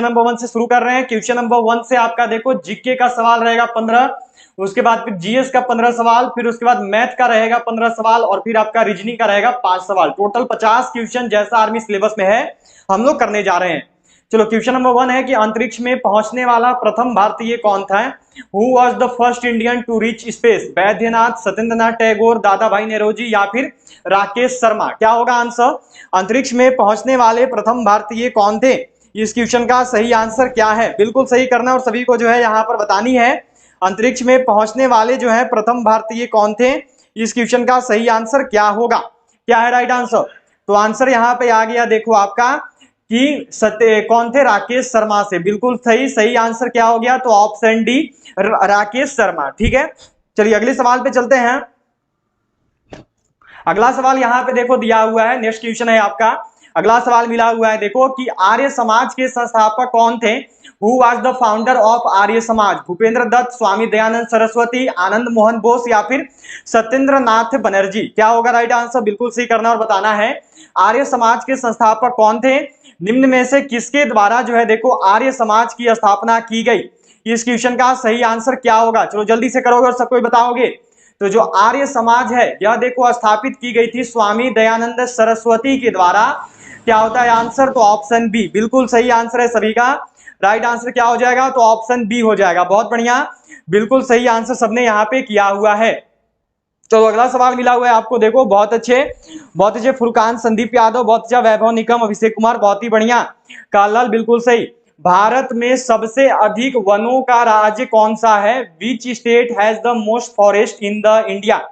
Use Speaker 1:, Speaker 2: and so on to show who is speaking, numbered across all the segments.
Speaker 1: Question number 1 से शुरू कर रहे हैं। क्वेश्चन नंबर 1 से आपका देखो जीके का सवाल रहेगा 15, उसके बाद फिर जीएस का 15 सवाल, फिर उसके बाद मैथ का रहेगा 15 सवाल और फिर आपका रीजनिंग का रहेगा 5 सवाल। टोटल 50 क्वेश्चन जैसा आर्मी सिलेबस में है हम लोग करने जा रहे हैं। चलो क्वेश्चन नंबर 1 है कि अंतरिक्ष में पहुंचने वाला प्रथम भारतीय कौन था? Who was the first Indian to reach space? Vaidyanath, Satyendranath Tagore, Dadabhai Naoroji या फिर राकेश शर्मा? क्या होगा आंसर? अंतरिक्ष में पहुंचने वाले प्रथम भारतीय कौन थे? इस क्वेश्चन का सही आंसर क्या है? बिल्कुल सही करना और सभी को जो है यहाँ पर बतानी है। अंतरिक्ष में पहुंचने वाले जो है प्रथम भारतीय कौन थे? इस क्वेश्चन का सही आंसर क्या होगा? क्या है राइट आंसर? तो आंसर यहाँ पे आ गया देखो आपका कि कौन थे? राकेश शर्मा से। बिल्कुल सही। सही आंसर क्या हो गया? तो ऑप्शन डी राकेश शर्मा। ठीक है, चलिए अगले सवाल पे चलते हैं। अगला सवाल यहाँ पे देखो दिया हुआ है, नेक्स्ट क्वेश्चन है आपका। अगला सवाल मिला हुआ है देखो कि आर्य समाज के संस्थापक कौन थे? Who was the founder of Arya Samaj? Bhupendra Dutt, Swami Dayanand Saraswati, Anand Mohan Bose या फिर सत्येंद्र नाथ बनर्जी? क्या होगा राइट आंसर? बिल्कुल सही करना और बताना है। आर्य समाज के संस्थापक कौन थे? निम्न में से किसके द्वारा जो है देखो आर्य समाज की स्थापना की गई? इस क्वेश्चन का सही आंसर क्या होगा? चलो जल्दी से करोगे और सबको बताओगे। तो जो आर्य समाज है यह देखो स्थापित की गई थी स्वामी दयानंद सरस्वती के द्वारा। क्या होता है आंसर? तो ऑप्शन बी। बिल्कुल सही आंसर है सभी का। राइट आंसर क्या हो जाएगा? तो ऑप्शन बी हो जाएगा। बहुत बढ़िया, बिल्कुल सही आंसर सबने यहाँ पे किया हुआ है। चलो अगला सवाल मिला हुआ है आपको देखो, बहुत अच्छे फुरकान, संदीप यादव, बहुत अच्छा, वैभव निकम, अभिषेक कुमार, बहुत ही बढ़िया, कालाल बिल्कुल सही। भारत में सबसे अधिक वनों का राज्य कौन सा है? Which state has the most forest in the India?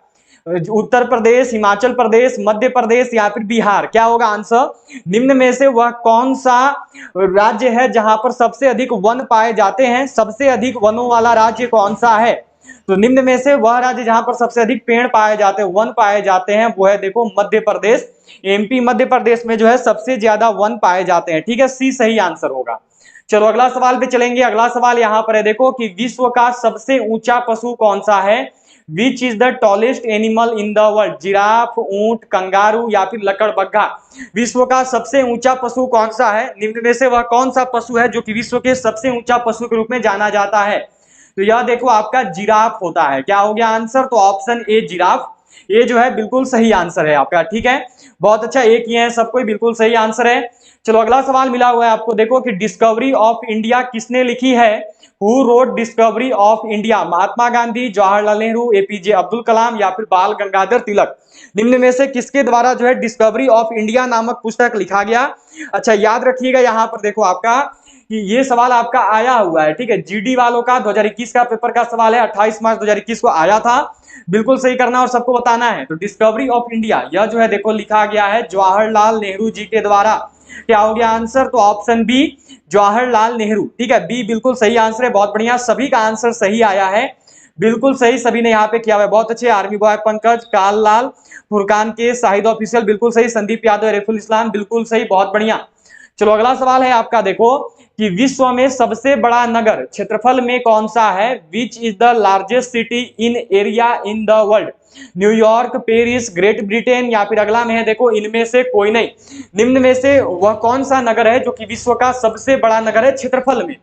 Speaker 1: Uttar Pradesh, Himachal Pradesh, Madhya Pradesh या फिर बिहार? क्या होगा आंसर? निम्न में से वह कौन सा राज्य है जहां पर सबसे अधिक वन पाए जाते हैं? सबसे अधिक वनों वाला राज्य कौन सा है? तो निम्न में से वह राज्य जहां पर सबसे अधिक पेड़ पाए जाते हैं, वन पाए जाते हैं, वो है देखो मध्य प्रदेश। एमपी मध्य प्रदेश में जो है सबसे ज्यादा वन पाए जाते हैं। ठीक है, सी सही आंसर होगा। चलो अगला सवाल पे चलेंगे। अगला सवाल यहाँ पर है देखो कि विश्व का सबसे ऊंचा पशु कौन सा है? Which is the tallest animal in the world? Giraffe, ऊंट, कंगारू या फिर लकड़बग्घा? विश्व का सबसे ऊंचा पशु कौन सा है? निम्न में से वह कौन सा पशु है जो कि विश्व के सबसे ऊंचा पशु के रूप में जाना जाता है? तो यह देखो आपका जिराफ होता है। क्या हो गया आंसर? तो ऑप्शन ए जिराफ, ये जो है बिल्कुल सही आंसर है आपका। ठीक है, बहुत अच्छा, एक ही है सबको, बिल्कुल सही आंसर है। चलो अगला सवाल मिला हुआ है आपको देखो कि डिस्कवरी ऑफ इंडिया किसने लिखी है? Who wrote Discovery of India? Mahatma Gandhi, Jawaharlal Nehru, APJ Abdul Kalam या फिर बाल गंगाधर तिलक? निम्न में से किसके द्वारा जो है डिस्कवरी ऑफ इंडिया नामक पुस्तक लिखा गया? अच्छा याद रखिएगा यहाँ पर देखो आपका कि ये सवाल आपका आया हुआ है। ठीक है, जीडी वालों का 2021 का पेपर का सवाल है, 28 मार्च 2021 को आया था। बिल्कुल सही करना और सबको बताना है। तो डिस्कवरी ऑफ इंडिया यह जो है देखो लिखा गया है जवाहरलाल नेहरू जी के द्वारा। क्या हो गया आंसर? तो ऑप्शन बी जवाहरलाल नेहरू। ठीक है, बी बिल्कुल सही आंसर है। बहुत बढ़िया, सभी का आंसर सही आया है, बिल्कुल सही सभी ने यहाँ पे किया हुआ है। बहुत अच्छे, आर्मी बॉय पंकज, काललाल, फुरकान के, शाहिद ऑफिशियल बिल्कुल सही, संदीप यादव, रेफुल इस्लाम बिल्कुल सही, बहुत बढ़िया। चलो अगला सवाल है आपका देखो कि विश्व में सबसे बड़ा नगर क्षेत्रफल में कौन सा है? Which is the largest city in area in the world? New York, Paris, great Britain या फिर अगला में है देखो इनमें से कोई नहीं। निम्न में से वह कौन सा नगर है जो कि विश्व का सबसे बड़ा नगर है क्षेत्रफल में?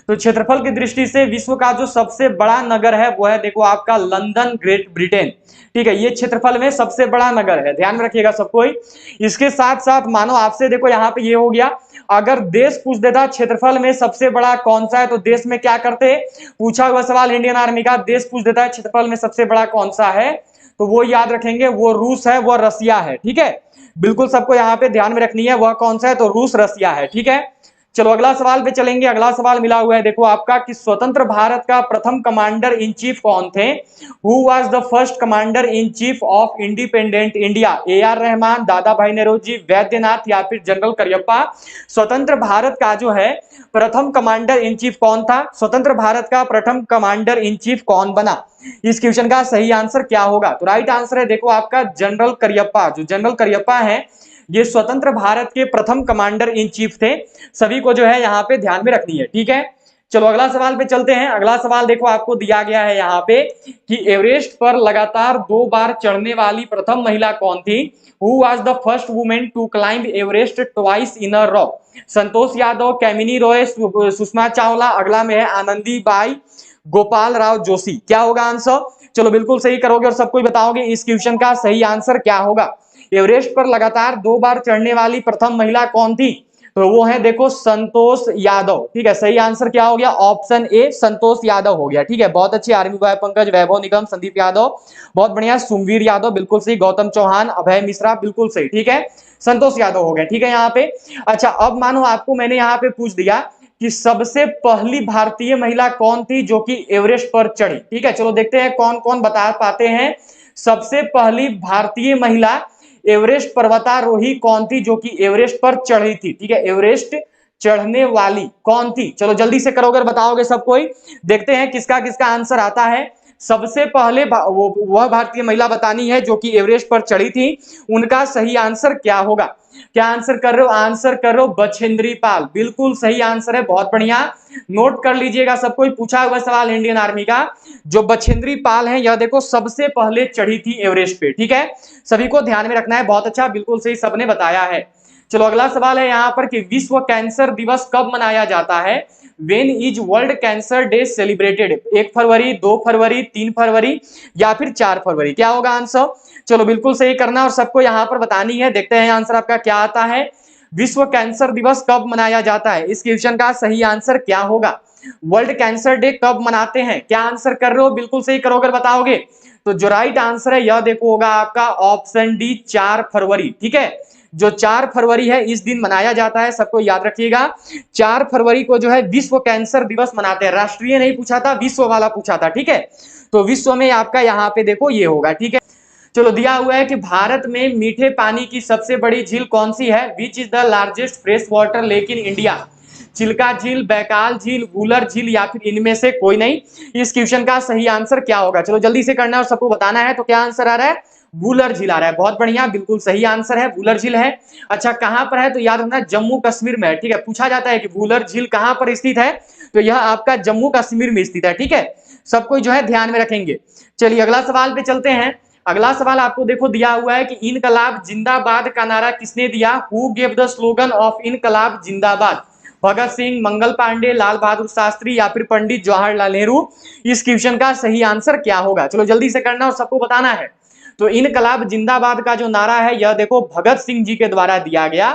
Speaker 1: तो क्षेत्रफल की दृष्टि से विश्व का जो सबसे बड़ा नगर है वो है देखो आपका लंदन, ग्रेट ब्रिटेन। ठीक है, ये क्षेत्रफल में सबसे बड़ा नगर है, ध्यान में रखिएगा सब कोई। इसके साथ साथ मानो आपसे देखो यहाँ पे ये हो गया, अगर देश पूछ देता क्षेत्रफल में सबसे बड़ा कौन सा है तो देश में क्या करते? पूछा हुआ सवाल इंडियन आर्मी का, देश पूछ देता है क्षेत्रफल में सबसे बड़ा कौन सा है तो वो याद रखेंगे, वो रूस है, वो रसिया है। ठीक है, बिल्कुल सबको यहाँ पे ध्यान में रखनी है, वह कौन सा है? तो रूस, रसिया है। ठीक है, चलो अगला सवाल पे चलेंगे। अगला सवाल मिला हुआ है देखो आपका कि स्वतंत्र भारत का प्रथम कमांडर इन चीफ कौन थे? Who was the first commander in chief of independent India? AR Rahman, दादा भाई नौरोजी, वैद्यनाथ या फिर जनरल करियप्पा? स्वतंत्र भारत का जो है प्रथम कमांडर इन चीफ कौन था? स्वतंत्र भारत का प्रथम कमांडर इन चीफ कौन बना? इस क्वेश्चन का सही आंसर क्या होगा? तो राइट आंसर है देखो आपका जनरल करियप्पा। जो जनरल करियप्पा है ये स्वतंत्र भारत के प्रथम कमांडर इन चीफ थे। सभी को जो है यहाँ पे ध्यान में रखनी है। ठीक है, चलो अगला सवाल पे चलते हैं। अगला सवाल देखो आपको दिया गया है यहाँ पे कि एवरेस्ट पर लगातार 2 बार चढ़ने वाली प्रथम महिला कौन थी? Who was the first women to climb Everest twice in a row? Santosh Yadav, Kamini Roy, Sushma Chawla, अगला में है आनंदी बाई, गोपाल राव जोशी। क्या होगा आंसर? चलो बिल्कुल सही करोगे और सबको बताओगे। इस क्वेश्चन का सही आंसर क्या होगा? एवरेस्ट पर लगातार 2 बार चढ़ने वाली प्रथम महिला कौन थी? तो वो है देखो संतोष यादव। ठीक है, सही आंसर क्या हो गया? ऑप्शन ए संतोष यादव हो गया। ठीक है, बहुत अच्छी। आर्मी बॉय पंकज, वैभव निगम, संदीप यादव, बहुत बढ़िया। सुमवीर यादव बिल्कुल सही, गौतम चौहान, अभय मिश्रा बिल्कुल सही। ठीक है, संतोष यादव हो गया। ठीक है यहाँ पे। अच्छा, अब मानो आपको मैंने यहाँ पे पूछ दिया कि सबसे पहली भारतीय महिला कौन थी जो कि एवरेस्ट पर चढ़ी। ठीक है, चलो देखते हैं कौन कौन बता पाते हैं। सबसे पहली भारतीय महिला एवरेस्ट पर्वतारोही कौन थी जो कि एवरेस्ट पर चढ़ी थी? ठीक है, एवरेस्ट चढ़ने वाली कौन थी? चलो जल्दी से करोगे और बताओगे सब कोई। देखते हैं किसका किसका आंसर आता है। सबसे पहले वह भारतीय महिला बतानी है जो कि एवरेस्ट पर चढ़ी थी। उनका सही आंसर क्या होगा? क्या आंसर कर रहे हो? आंसर कर रहे हो बछेंद्री पाल। बिल्कुल सही आंसर है, बहुत बढ़िया। नोट कर लीजिएगा सब कोई, पूछा हुआ सवाल इंडियन आर्मी का। जो बछेंद्री पाल है यह देखो सबसे पहले चढ़ी थी एवरेस्ट पे। ठीक है, सभी को ध्यान में रखना है। बहुत अच्छा, बिल्कुल सही सबने बताया है। चलो अगला सवाल है यहाँ पर कि विश्व कैंसर दिवस कब मनाया जाता है? When is world cancer day celebrated? 1 फरवरी, 2 फरवरी, 3 फरवरी या फिर 4 फरवरी? क्या होगा आंसर? चलो बिल्कुल सही करना और सबको यहाँ पर बतानी है। देखते हैं आंसर आपका क्या आता है। विश्व कैंसर दिवस कब मनाया जाता है? इस क्वेश्चन का सही आंसर क्या होगा? वर्ल्ड कैंसर डे कब मनाते हैं? क्या आंसर कर रहे हो? बिल्कुल सही करोगे बताओगे। तो जो राइट आंसर है यह देखो होगा आपका ऑप्शन डी 4 फरवरी। ठीक है, जो 4 फरवरी है इस दिन मनाया जाता है, सबको याद रखिएगा। 4 फरवरी को जो है विश्व कैंसर दिवस मनाते हैं। राष्ट्रीय नहीं पूछा था, विश्व वाला पूछा था। ठीक है, तो विश्व में आपका यहाँ पे देखो ये होगा। ठीक है, चलो दिया हुआ है कि भारत में मीठे पानी की सबसे बड़ी झील कौन सी है? Which is the largest fresh water lake in India? Chilka झील, बैकाल झील, वुलर झील या फिर इनमें से कोई नहीं? इस क्वेश्चन का सही आंसर क्या होगा? चलो जल्दी से करना है और सबको बताना है। तो क्या आंसर आ रहा है? वुलर झील आ रहा है। बहुत बढ़िया, बिल्कुल सही आंसर है, वुलर झील है। अच्छा, कहां पर है? तो याद रखना जम्मू कश्मीर में है। ठीक है, पूछा जाता है कि वुलर झील कहां पर स्थित है, तो यह आपका जम्मू कश्मीर में स्थित है। ठीक है, सब कोई जो है ध्यान में रखेंगे। चलिए अगला सवाल पे चलते हैं। अगला सवाल आपको देखो दिया हुआ है कि इनकलाब जिंदाबाद का नारा किसने दिया? Who gave the slogan of इनकलाब जिंदाबाद? भगत सिंह, मंगल पांडे, लाल बहादुर शास्त्री या फिर पंडित जवाहरलाल नेहरू? इस क्वेश्चन का सही आंसर क्या होगा? चलो जल्दी से करना और सबको बताना है। तो इनकलाब जिंदाबाद का जो नारा है यह देखो भगत सिंह जी के द्वारा दिया गया।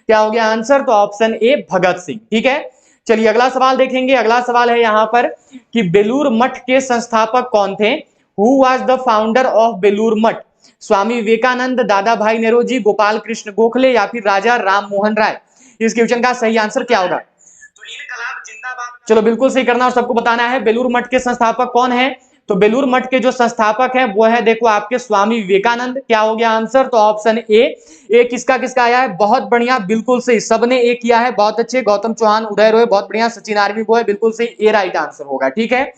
Speaker 1: क्या हो गया आंसर? तो ऑप्शन ए भगत सिंह। ठीक है, चलिए अगला सवाल देखेंगे। अगला सवाल है यहाँ पर कि बेलूर मठ के संस्थापक कौन थे? Who was the founder of Belur Math? Swami Vivekananda, दादा भाई नेरोजी, गोपाल कृष्ण गोखले या फिर राजा राम मोहन राय? इस क्वेश्चन का सही आंसर क्या होगा? तो इनकलाब जिंदाबाद। चलो बिल्कुल सही करना और सबको बताना है। बेलूर मठ के संस्थापक कौन है? तो बेलूर मठ के जो संस्थापक है वो है देखो आपके स्वामी विवेकानंद। क्या हो गया आंसर? तो ऑप्शन ए किसका किसका आया है? बहुत बढ़िया, बिल्कुल सही, सबने ए किया है, बहुत अच्छे। गौतम चौहान, उदय रोय, बहुत बढ़िया। सचिन आर्मी बॉय, बिल्कुल सही, ए राइट आंसर होगा। ठीक है,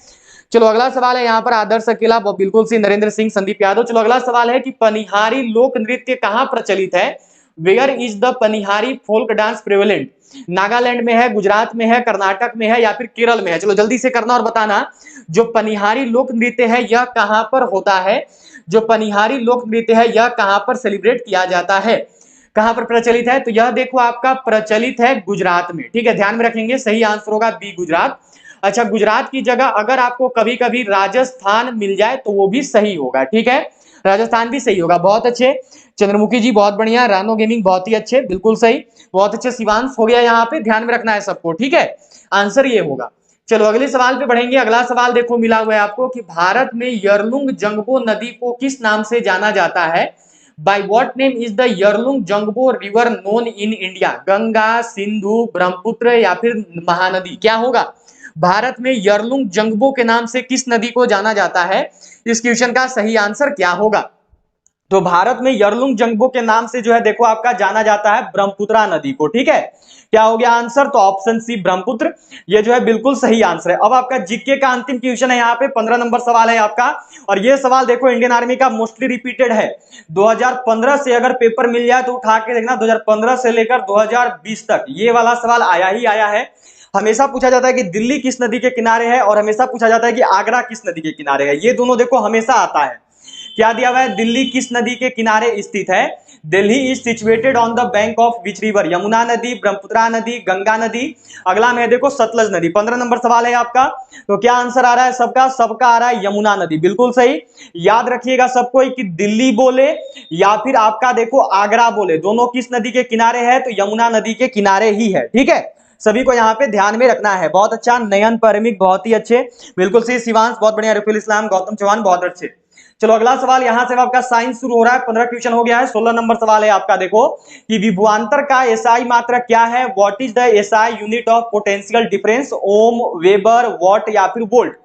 Speaker 1: चलो अगला सवाल है यहाँ पर आदर्श अकेला, बिल्कुल सही। नरेंद्र सिंह, संदीप यादव। चलो अगला सवाल है कि पनिहारी लोक नृत्य कहाँ प्रचलित है? Where is the Panihari folk dance prevalent? Nagaland में है, गुजरात में है, कर्नाटक में है या फिर केरल में है? चलो जल्दी से करना और बताना। जो पनिहारी लोक नृत्य है यह कहां पर होता है? जो पनिहारी लोक नृत्य है यह कहां पर सेलिब्रेट किया जाता है? कहां पर प्रचलित है? तो यह देखो आपका प्रचलित है गुजरात में। ठीक है, ध्यान में रखेंगे, सही आंसर होगा बी गुजरात। अच्छा, गुजरात की जगह अगर आपको कभी कभी राजस्थान मिल जाए तो वो भी सही होगा। ठीक है, राजस्थान भी सही होगा। बहुत अच्छे चंद्रमुखी जी, बहुत बढ़िया। रानो गेमिंग, बहुत ही अच्छे, बिल्कुल सही, बहुत अच्छे। शिवांश हो गया, यहाँ पे ध्यान में रखना है सबको। ठीक है, आंसर ये होगा। चलो अगले सवाल पे बढ़ेंगे। अगला सवाल देखो मिला हुआ है आपको कि भारत में यरलुंग जंगबो नदी को किस नाम से जाना जाता है? By what name is the Yarlung Tsangpo river known in India? Ganga, Sindhu, Brahmaputra या फिर महानदी? क्या होगा? भारत में यरलुंग जंगबो के नाम से किस नदी को जाना जाता है? इस क्वेश्चन का सही आंसर क्या होगा? तो भारत में यरलुंग जंगबो के नाम से जो है देखो आपका जाना जाता है ब्रह्मपुत्रा नदी को। ठीक है, क्या हो गया आंसर? तो ऑप्शन सी ब्रह्मपुत्र, ये जो है बिल्कुल सही आंसर है। अब आपका जीके का अंतिम क्वेश्चन है, यहाँ पे 15 नंबर सवाल है आपका। और ये सवाल देखो इंडियन आर्मी का मोस्टली रिपीटेड है। 2015 से अगर पेपर मिल जाए तो उठा के देखना, 2015 से लेकर 2020 तक ये वाला सवाल आया ही आया है। हमेशा पूछा जाता है कि दिल्ली किस नदी के किनारे है, और हमेशा पूछा जाता है कि आगरा किस नदी के किनारे है। ये दोनों देखो हमेशा आता है। क्या दिया हुआ है, दिल्ली किस नदी के किनारे स्थित है। Delhi is situated on the bank of which river, Yamuna नदी, ब्रह्मपुत्र नदी, गंगा नदी। अगला में देखो सतलज नदी। 15 नंबर सवाल है आपका, तो क्या आंसर आ रहा है सबका, सबका आ रहा है यमुना नदी, बिल्कुल सही। याद रखिएगा सबको कि दिल्ली बोले या फिर आपका देखो आगरा बोले, दोनों किस नदी के किनारे है, तो यमुना नदी के किनारे ही है, ठीक है। सभी को यहाँ पे ध्यान में रखना है। बहुत अच्छा नयन परमिक, बहुत ही अच्छे, बिल्कुल सही। शिवांश बहुत बढ़िया, रफील इस्लाम, गौतम चौहान बहुत अच्छे। चलो अगला सवाल, यहां से आपका साइंस शुरू हो रहा है। 15 क्वेश्चन हो गया है। 16 नंबर सवाल है आपका, देखो कि विभवांतर का एसआई मात्रक क्या है। What is the SI unit of potential difference, ohm, weber, watt या फिर वोल्ट।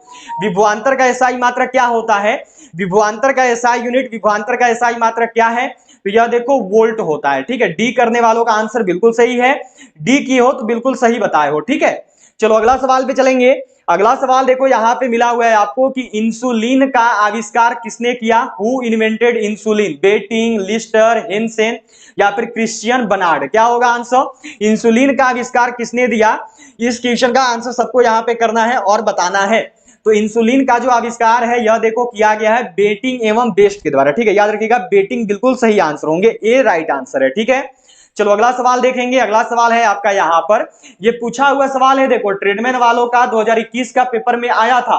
Speaker 1: विभवांतर का एसआई मात्रक क्या होता है, विभवांतर का एसआई यूनिट, विभवांतर का एसआई मात्रक क्या है, तो यह देखो वोल्ट होता है, ठीक है। डी करने वालों का आंसर बिल्कुल सही है, डी की हो तो बिल्कुल सही बताए हो, ठीक है। चलो अगला सवाल पे चलेंगे। अगला सवाल देखो यहाँ पे मिला हुआ है आपको कि इंसुलिन का आविष्कार किसने किया। Who invented insulin, Banting, Lister, Hansen या फिर क्रिश्चियन बर्नार्ड। क्या होगा आंसर, इंसुलिन का आविष्कार किसने दिया। इस क्वेश्चन का आंसर सबको यहाँ पे करना है और बताना है। तो इंसुलिन का जो आविष्कार है यह देखो किया गया है बेटिंग एवं बेस्ट के द्वारा, ठीक है। याद रखिएगा बेटिंग बिल्कुल सही आंसर होंगे, ए राइट आंसर है, ठीक है। चलो अगला सवाल देखेंगे। अगला सवाल है आपका यहाँ पर, ये पूछा हुआ सवाल है, देखो ट्रेडमैन वालों का 2021 का पेपर में आया था।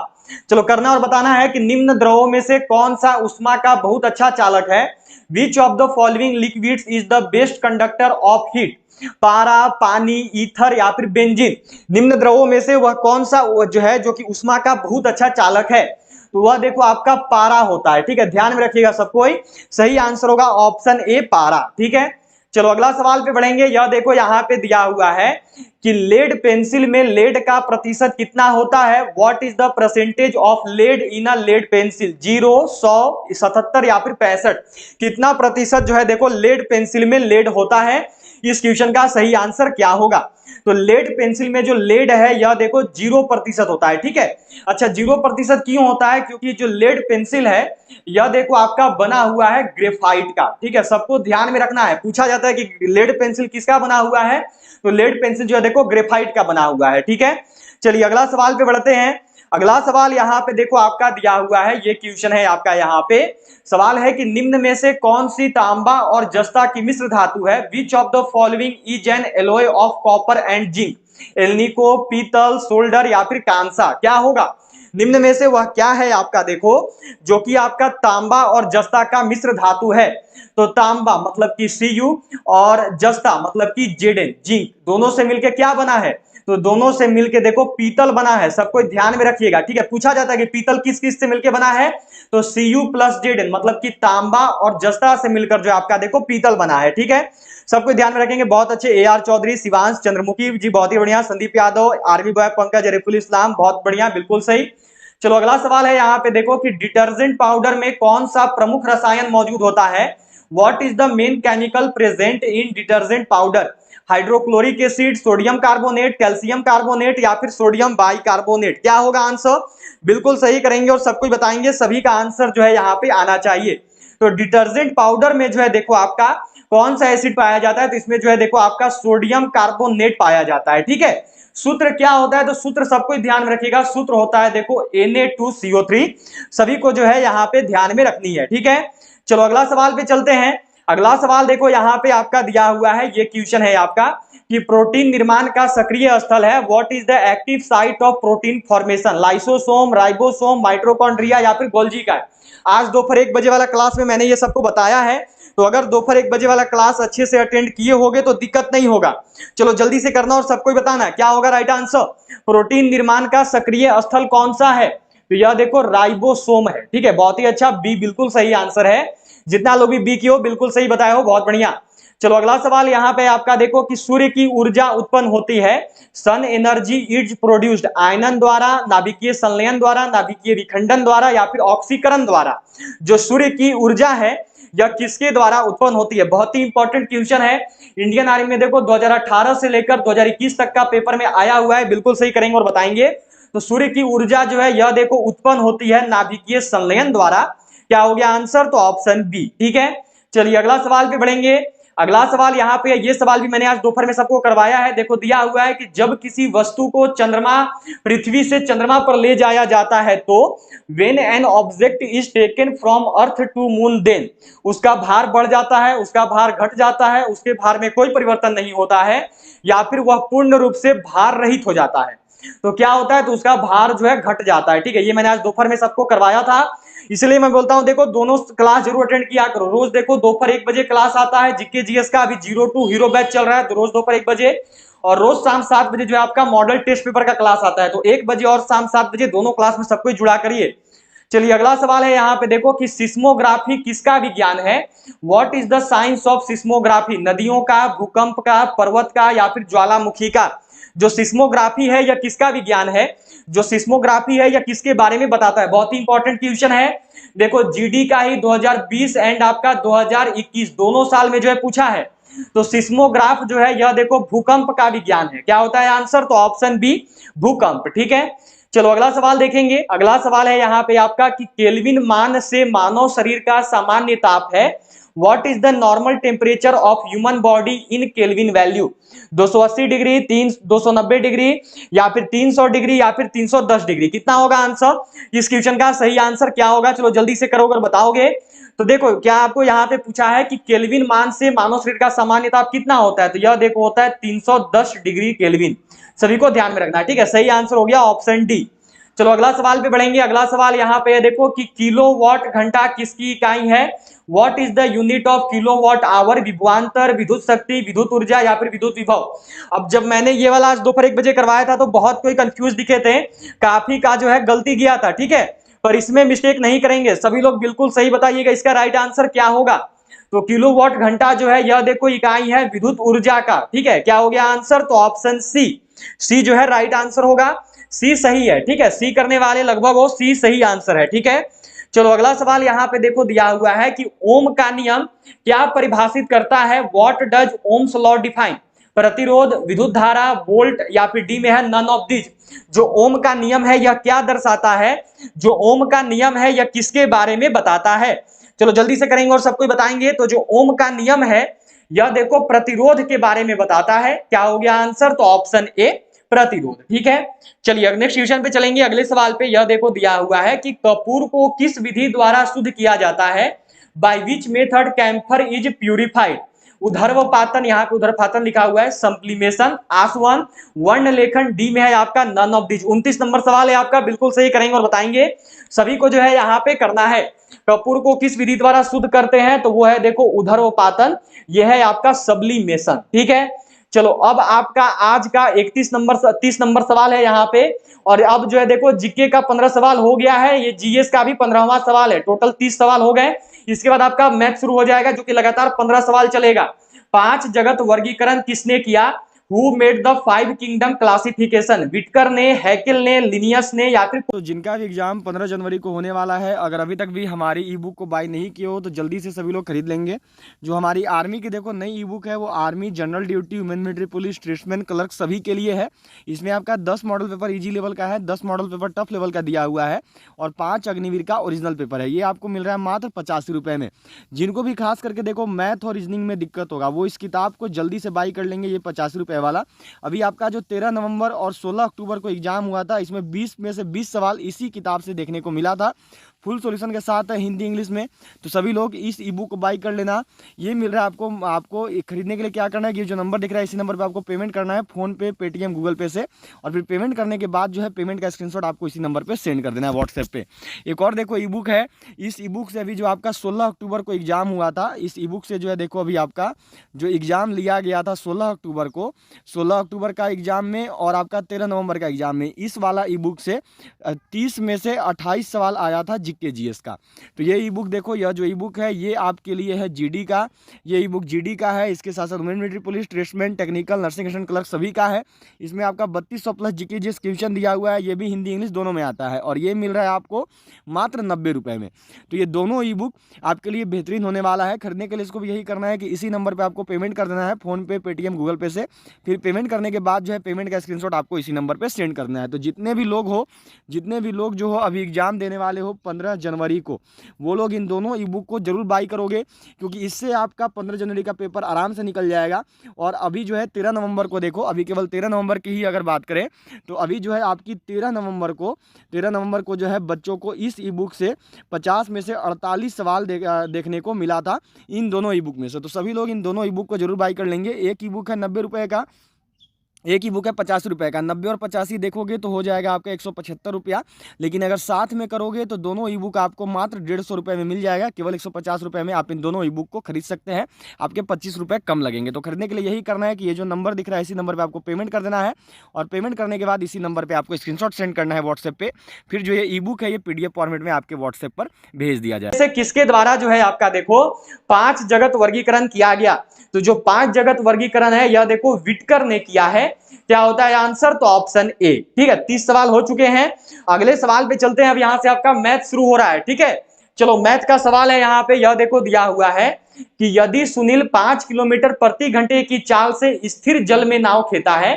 Speaker 1: चलो करना और बताना है कि निम्न द्रवों में से कौन सा उष्मा का बहुत अच्छा चालक है। Which of the following liquids is the best conductor of heat. पारा, पानी, ईथर या फिर बेंजीन। निम्न द्रवों में से वह कौन सा जो है जो कि उष्मा का बहुत अच्छा चालक है, तो वह देखो आपका पारा होता है, ठीक है। ध्यान में रखिएगा सबको, सही आंसर होगा ऑप्शन ए पारा, ठीक है। चलो अगला सवाल पे बढ़ेंगे। यह देखो यहाँ पे दिया हुआ है कि लेड पेंसिल में लेड का प्रतिशत कितना होता है। What is the percentage of lead in a lead pencil. 0, 100, 77 या फिर 65। कितना प्रतिशत जो है देखो लेड पेंसिल में लेड होता है। इस क्वेश्चन का सही आंसर क्या होगा, तो लेड पेंसिल में जो लेड है यह देखो 0% होता है, ठीक है। अच्छा 0% क्यों होता है, क्योंकि जो लेड पेंसिल है यह देखो आपका बना हुआ है ग्रेफाइट का, ठीक है। सबको ध्यान में रखना है, पूछा जाता है कि लेड पेंसिल किसका बना हुआ है, तो लेड पेंसिल जो है देखो ग्रेफाइट का बना हुआ है, ठीक है। चलिए अगला सवाल पे बढ़ते हैं। अगला सवाल यहाँ पे देखो आपका दिया हुआ है, ये क्वेश्चन है आपका यहाँ पे। सवाल है कि निम्न में से कौन सी तांबा और जस्ता की मिश्र धातु है। Which of the following is an alloy of copper and zinc. Alnico, पीतल, सोल्डर या फिर कांसा। क्या होगा, निम्न में से वह क्या है आपका देखो जो कि आपका तांबा और जस्ता का मिश्र धातु है। तो तांबा मतलब कि Cu और जस्ता मतलब कि Zn, जिंक, दोनों से मिलकर क्या बना है, तो दोनों से मिलकर देखो पीतल बना है। सबको ध्यान में रखिएगा, ठीक है। पूछा जाता है कि पीतल किस किस से मिलकर बना है, तो Cu प्लस Zn मतलब कि तांबा और जस्ता से मिलकर जो आपका देखो पीतल बना है, ठीक है। सबको ध्यान में रखेंगे। बहुत अच्छे, AR चौधरी, शिवांश, चंद्रमुखी जी बहुत ही बढ़िया, संदीप यादव, आर्मी बॉय पंकज, रफील इस्लाम बहुत बढ़िया, बिल्कुल सही। चलो अगला सवाल है यहाँ पे देखो कि डिटर्जेंट पाउडर में कौन सा प्रमुख रसायन मौजूद होता है। What is the main chemical present in detergent powder. Hydrochloric acid, sodium carbonate, calcium carbonate या फिर सोडियम बाइकार्बोनेट। क्या होगा आंसर, बिल्कुल सही करेंगे और सब कुछ बताएंगे। सभी का आंसर जो है यहाँ पे आना चाहिए। तो डिटर्जेंट पाउडर में जो है देखो आपका कौन सा एसिड पाया जाता है, तो इसमें जो है देखो आपका सोडियम कार्बोनेट पाया जाता है, ठीक है। सूत्र क्या होता है, तो सूत्र सबको ध्यान में रखिएगा, सूत्र होता है देखो Na2CO3। सभी को जो है यहाँ पे ध्यान में रखनी है, ठीक है। चलो अगला सवाल पे चलते हैं। अगला सवाल देखो यहाँ पे आपका दिया हुआ है, ये क्वेश्चन है आपका कि प्रोटीन निर्माण का सक्रिय स्थल है। What is the active site of protein formation. Lysosome, ribosome, mitochondria या फिर गोल्जी का। आज दोपहर 1 बजे वाला क्लास में मैंने ये सबको बताया है, तो अगर दोपहर 1 बजे वाला क्लास अच्छे से अटेंड किए होगे तो दिक्कत नहीं होगा। चलो जल्दी से करना और सबको बताना क्या होगा राइट आंसर। प्रोटीन निर्माण का सक्रिय स्थल कौन सा है, तो यह देखो राइबोसोम है, ठीक है। बहुत ही अच्छा, बी बिल्कुल सही आंसर है। जितना लोग भी बी की हो बिल्कुल सही बताए हो, बहुत बढ़िया। चलो अगला सवाल यहाँ पे आपका देखो कि सूर्य की ऊर्जा उत्पन्न होती है। सन एनर्जी इज प्रोड्यूस्ड आयनन द्वारा, नाभिकीय संलयन द्वारा, नाभिकीय विखंडन द्वारा या फिर ऑक्सीकरण द्वारा। जो सूर्य की ऊर्जा है यह किसके द्वारा उत्पन्न होती है। बहुत ही इंपॉर्टेंट क्वेश्चन है। इंडियन आर्मी में देखो 2018 से लेकर 2021 तक का पेपर में आया हुआ है, बिल्कुल सही करेंगे और बताएंगे। तो सूर्य की ऊर्जा जो है यह देखो उत्पन्न होती है नाभिकीय संलयन द्वारा। क्या हो गया आंसर, तो ऑप्शन बी, ठीक है। चलिए अगला सवाल पे बढ़ेंगे। अगला सवाल यहाँ पे, ये सवाल भी मैंने आज दोपहर में सबको करवाया है। देखो दिया हुआ है कि जब किसी वस्तु को चंद्रमा, पृथ्वी से चंद्रमा पर ले जाया जाता है तो when an object is taken from earth to moon then, उसका भार बढ़ जाता है, उसका भार घट जाता है, उसके भार में कोई परिवर्तन नहीं होता है, या फिर वह पूर्ण रूप से भार रहित हो जाता है। तो क्या होता है, तो उसका भार जो है घट जाता है। ठीक है, ये मैंने आज दोपहर में सबको करवाया था, इसलिए मैं बोलता हूं देखो दोनों क्लास जरूर अटेंड किया करो। रोज देखो दोपहर 1 बजे क्लास आता है जीके जीएस का, अभी 02 हीरो बैच चल रहा है, तो रोज दोपहर 1 बजे, और रोज शाम 7 बजे जो है आपका मॉडल टेस्ट पेपर का क्लास आता है। तो 1 बजे और शाम 7 बजे दोनों क्लास में सबको जुड़ा करिए। चलिए अगला सवाल है यहाँ पे, देखो कि सिस्मोग्राफी किसका विज्ञान है? What is the science of seismography? नदियों का, भूकंप का, पर्वत का, या फिर ज्वालामुखी का? जो सिस्मोग्राफी है यह किसका विज्ञान है? जो सिस्मोग्राफी है यह किसके बारे में बताता है? बहुत ही इंपॉर्टेंट क्वेश्चन है। देखो जीडी का ही 2020 एंड आपका 2021 दोनों साल में जो है पूछा है। तो सिस्मोग्राफ जो है यह देखो भूकंप का विज्ञान है। क्या होता है आंसर? तो ऑप्शन बी भूकंप। ठीक है, चलो अगला सवाल देखेंगे। अगला सवाल है यहाँ पे आपका कि केल्विन मान से मानव शरीर का सामान्य ताप है। What is the normal temperature of human body in kelvin value? 280 degree, 290 degree, या फिर 300 डिग्री, या फिर 310 डिग्री? कितना होगा आंसर? इस क्वेश्चन का सही आंसर क्या होगा? चलो जल्दी से करोगे और बताओगे। तो देखो क्या आपको यहाँ पे पूछा है कि केल्विन मान से मानव शरीर का सामान्य ताप कितना होता है? तो यह देखो होता है 310 डिग्री केल्विन। सभी को ध्यान में रखना है। ठीक है, सही आंसर हो गया ऑप्शन डी। चलो अगला सवाल पे बढ़ेंगे। अगला सवाल यहाँ पे देखो कि किलोवाट घंटा किसकी इकाई है? What is the unit of kilowatt hour? विभवांतर, विद्युत शक्ति, विद्युत ऊर्जा, या फिर विद्युत विभव? अब जब मैंने ये वाला आज दोपहर 1 बजे करवाया था तो बहुत कोई कंफ्यूज दिखे थे, काफी का जो है गलती किया था। ठीक है, पर इसमें मिस्टेक नहीं करेंगे, सभी लोग बिल्कुल सही बताइएगा इसका राइट आंसर क्या होगा। तो किलोवाट घंटा जो है यह देखो इकाई है विद्युत ऊर्जा का। ठीक है, क्या हो गया आंसर? तो ऑप्शन सी, सी जो है राइट आंसर होगा। सी सही है। ठीक है, सी करने वाले लगभग वो सी सही आंसर है। ठीक है, चलो अगला सवाल यहाँ पे देखो दिया हुआ है कि ओम का नियम क्या परिभाषित करता है? What does Ohm's law define? प्रतिरोध, विद्युत धारा, वोल्ट, या फिर डी में है नन ऑफ दिस? जो ओम का नियम है यह क्या दर्शाता है? जो ओम का नियम है यह किसके बारे में बताता है? चलो जल्दी से करेंगे और सबको बताएंगे। तो जो ओम का नियम है यह देखो प्रतिरोध के बारे में बताता है। क्या हो गया आंसर? तो ऑप्शन ए प्रतिरोध। ठीक है, चलिए नेक्स्ट क्वेश्चन पे चलेंगे। अगले सवाल पे यह देखो दिया हुआ है कि कपूर को किस विधि द्वारा शुद्ध किया जाता है? By which method camphor is purified? उधर्वपातन, यहाँ पे उधर्वपातन लिखा हुआ है, सब्लिमेशन, आसवन, वर्ण लेखन, डी में है आपका नन ऑफ दिस। 29 नंबर सवाल है आपका, बिल्कुल सही करेंगे और बताएंगे। सभी को जो है यहाँ पे करना है। कपूर को किस विधि द्वारा शुद्ध करते हैं? तो वो है देखो उधर्वपातन, यह है आपका सब्लिमेशन। ठीक है, चलो अब आपका आज का 30 नंबर सवाल है यहाँ पे, और अब जो है देखो जीके का 15 सवाल हो गया है, ये जीएस का भी 15वां सवाल है। टोटल 30 सवाल हो गए। इसके बाद आपका मैथ शुरू हो जाएगा जो कि लगातार 15 सवाल चलेगा। 5 जगत वर्गीकरण किसने किया? Who made the 5 kingdom classification? Whittaker ने, हैकेल ने, लिनियस ने, या फिर
Speaker 2: तो जिनका भी एग्जाम 15 जनवरी को होने वाला है, अगर अभी तक भी हमारी ई बुक को बाय नहीं किए हो तो जल्दी से सभी लोग खरीद लेंगे। जो हमारी आर्मी की देखो नई ई बुक है वो army general duty, women military police, tradesman, clerk सभी के लिए है। इसमें आपका 10 मॉडल पेपर ईजी लेवल का है, 10 मॉडल पेपर टफ लेवल का दिया हुआ है, और 5 अग्निवीर का ओरिजिनल पेपर है। ये आपको मिल रहा है मात्र 85 रुपये में। जिनको भी खास करके देखो मैथ और रीजनिंग में दिक्कत होगा वो इस किताब को जल्दी से बाई कर लेंगे। ये 85 रुपये वाला। अभी आपका जो 13 नवंबर और 16 अक्टूबर को एग्जाम हुआ था, इसमें 20 में से 20 सवाल इसी किताब से देखने को मिला था, फुल सॉल्यूशन के साथ है, हिंदी इंग्लिश में। तो सभी लोग इस ई बुक को बाई कर लेना। ये मिल रहा है आपको खरीदने के लिए क्या करना है, ये जो नंबर दिख रहा है इसी नंबर पे आपको पेमेंट करना है, फोन पे, पेटीएम, गूगल पे से। और फिर पेमेंट करने के बाद जो है पेमेंट का स्क्रीनशॉट आपको इसी नंबर पे सेंड कर देना है व्हाट्सएप पे। एक और देखो ई बुक है, इस ई बुक से अभी जो आपका 16 अक्टूबर को एग्जाम हुआ था, इस ई बुक से जो है देखो अभी आपका जो एग्जाम लिया गया था 16 अक्टूबर को, 16 अक्टूबर का एग्जाम में और आपका 13 नवंबर का एग्जाम में, इस वाला ई बुक से 30 में से 28 सवाल आया था जीके जीएस का। तो ये ई बुक देखो, यह जो ई बुक है ये आपके लिए है जीडी का। ये ई बुक जीडी का है, इसके साथ साथ women military police, tradesman, technical, nursing assistant, clerk सभी का है। इसमें आपका 3200 प्लस जीके जीएस क्वेश्चन दिया हुआ है, ये भी हिंदी इंग्लिश दोनों में आता है, और ये मिल रहा है आपको मात्र 90 रुपये में। तो ये दोनों ई बुक आपके लिए बेहतरीन होने वाला है। खरीदने के लिए इसको भी यही करना है कि इसी नंबर पर आपको पेमेंट कर देना है, फोन पे, पेटीएम, गूगल पे से। फिर पेमेंट करने के बाद जो है पेमेंट का स्क्रीनशॉट आपको इसी नंबर पे सेंड करना है। तो जितने भी लोग जो हो अभी एग्जाम देने वाले हो 15 जनवरी को, वो लोग इन दोनों ई बुक को जरूर बाई करोगे, क्योंकि इससे आपका 15 जनवरी का पेपर आराम से निकल जाएगा। और अभी जो है 13 नवंबर को देखो, अभी केवल 13 नवंबर की ही अगर बात करें तो अभी जो है आपकी 13 नवंबर को जो है बच्चों को इस ई बुक से 50 में से 48 सवाल देखने को मिला था इन दोनों ई बुक में से। तो सभी लोग इन दोनों ई बुक को जरूर बाई कर लेंगे। एक ई बुक है 90 रुपये का, एक ही बुक है 50 रुपये का। 90 और 85 देखोगे तो हो जाएगा आपका 175 रुपया, लेकिन अगर साथ में करोगे तो दोनों ई बुक आपको मात्र 150 रुपये में मिल जाएगा। केवल 150 रुपये में आप इन दोनों ई बुक को खरीद सकते हैं, आपके 25 रुपये कम लगेंगे। तो खरीदने के लिए यही करना है कि ये जो नंबर दिख रहा है इसी नंबर पर आपको पेमेंट कर देना है, और पेमेंट करने के बाद इसी नंबर पर आपको स्क्रीनशॉट सेंड करना है व्हाट्सएप पर। फिर जो ये ई बुक है ये PDF फॉर्मेट में आपके व्हाट्सएप पर भेज दिया जाए।
Speaker 1: जैसे किसके द्वारा जो है आपका देखो 5 जगत वर्गीकरण किया गया, तो जो 5 जगत वर्गीकरण है यह देखो विटकर ने किया है। क्या होता है आंसर? तो ऑप्शन ए। ठीक है, 30 सवाल हो चुके हैं। अगले सवाल पे चलते हैं। अब यहां से आपका मैथ शुरू हो रहा है। ठीक है, चलो मैथ का सवाल है। यहाँ पे यह देखो दिया हुआ है कि यदि सुनील 5 किलोमीटर प्रति घंटे की चाल से स्थिर जल में नाव खेता है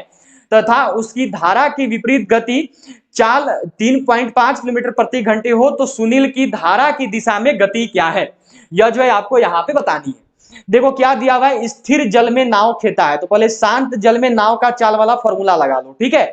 Speaker 1: तथा उसकी धारा की विपरीत गति चाल 3.5 किलोमीटर प्रति घंटे हो, तो सुनील की धारा की दिशा में गति क्या है? यह जो है आपको यहाँ पे बतानी है। देखो क्या दिया हुआ है, स्थिर जल में नाव खेता है, तो पहले शांत जल में नाव का चाल वाला फॉर्मूला लगा लो। ठीक है,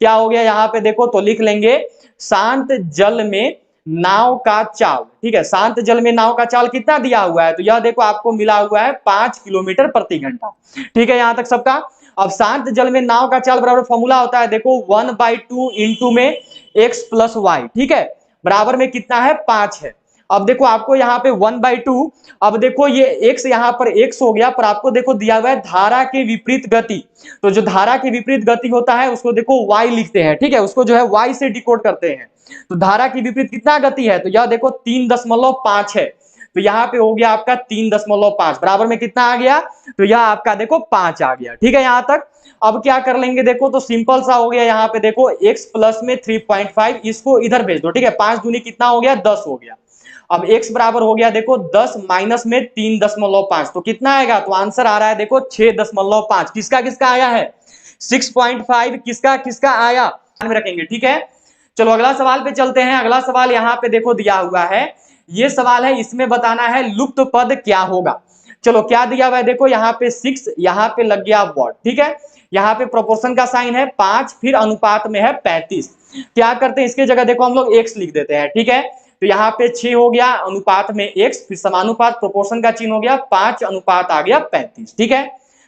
Speaker 1: क्या हो गया यहाँ पे देखो, तो लिख लेंगे शांत जल में नाव का चाल। ठीक है, शांत जल में नाव का चाल कितना दिया हुआ है? तो यह देखो आपको मिला हुआ है 5 किलोमीटर प्रति घंटा। ठीक है, यहां तक सबका। अब शांत जल में नाव का चाल बराबर फॉर्मूला होता है देखो 1/2 इंटू में x प्लस वाई। ठीक है, बराबर में कितना है? 5 है। अब देखो आपको यहाँ पे 1/2, अब देखो ये x यहाँ पर x हो गया, पर आपको देखो दिया हुआ है धारा के विपरीत गति। तो जो धारा के विपरीत गति होता है उसको देखो y लिखते हैं। ठीक है, उसको जो है y से डिकोड करते हैं। तो धारा की विपरीत कितना गति है? तो यह देखो 3.5 है, तो यहाँ पे हो गया आपका 3.5, बराबर में कितना आ गया? तो यह आपका देखो 5 आ गया। ठीक है, यहां तक। अब क्या कर लेंगे देखो, तो सिंपल सा हो गया। यहाँ पे देखो x प्लस में 3.5, इसको इधर भेज दो। ठीक है, 5 दूनी कितना हो गया? 10 हो गया। अब x बराबर हो गया देखो 10 माइनस में 3.5, तो कितना आएगा? तो आंसर आ रहा है देखो 6.5। किसका किसका आया है? 6.5 किसका किसका आया? ध्यान में रखेंगे। ठीक है, चलो अगला सवाल पे चलते हैं। अगला सवाल यहाँ पे देखो दिया हुआ है, ये सवाल है, इसमें बताना है लुप्त पद क्या होगा। चलो क्या दिया हुआ है देखो, यहाँ पे 6, यहाँ पे लग गया वॉट। ठीक है, यहाँ पे प्रोपोर्शन का साइन है 5, फिर अनुपात में है 35। क्या करते हैं, इसके जगह देखो हम लोग x लिख देते हैं। ठीक है, तो यहाँ पे 6 हो गया, अनुपात में x, फिर समानुपात, प्रोपोर्शन का चिन्ह हो गया 5, अनुपात आ गया 35। ठीक है,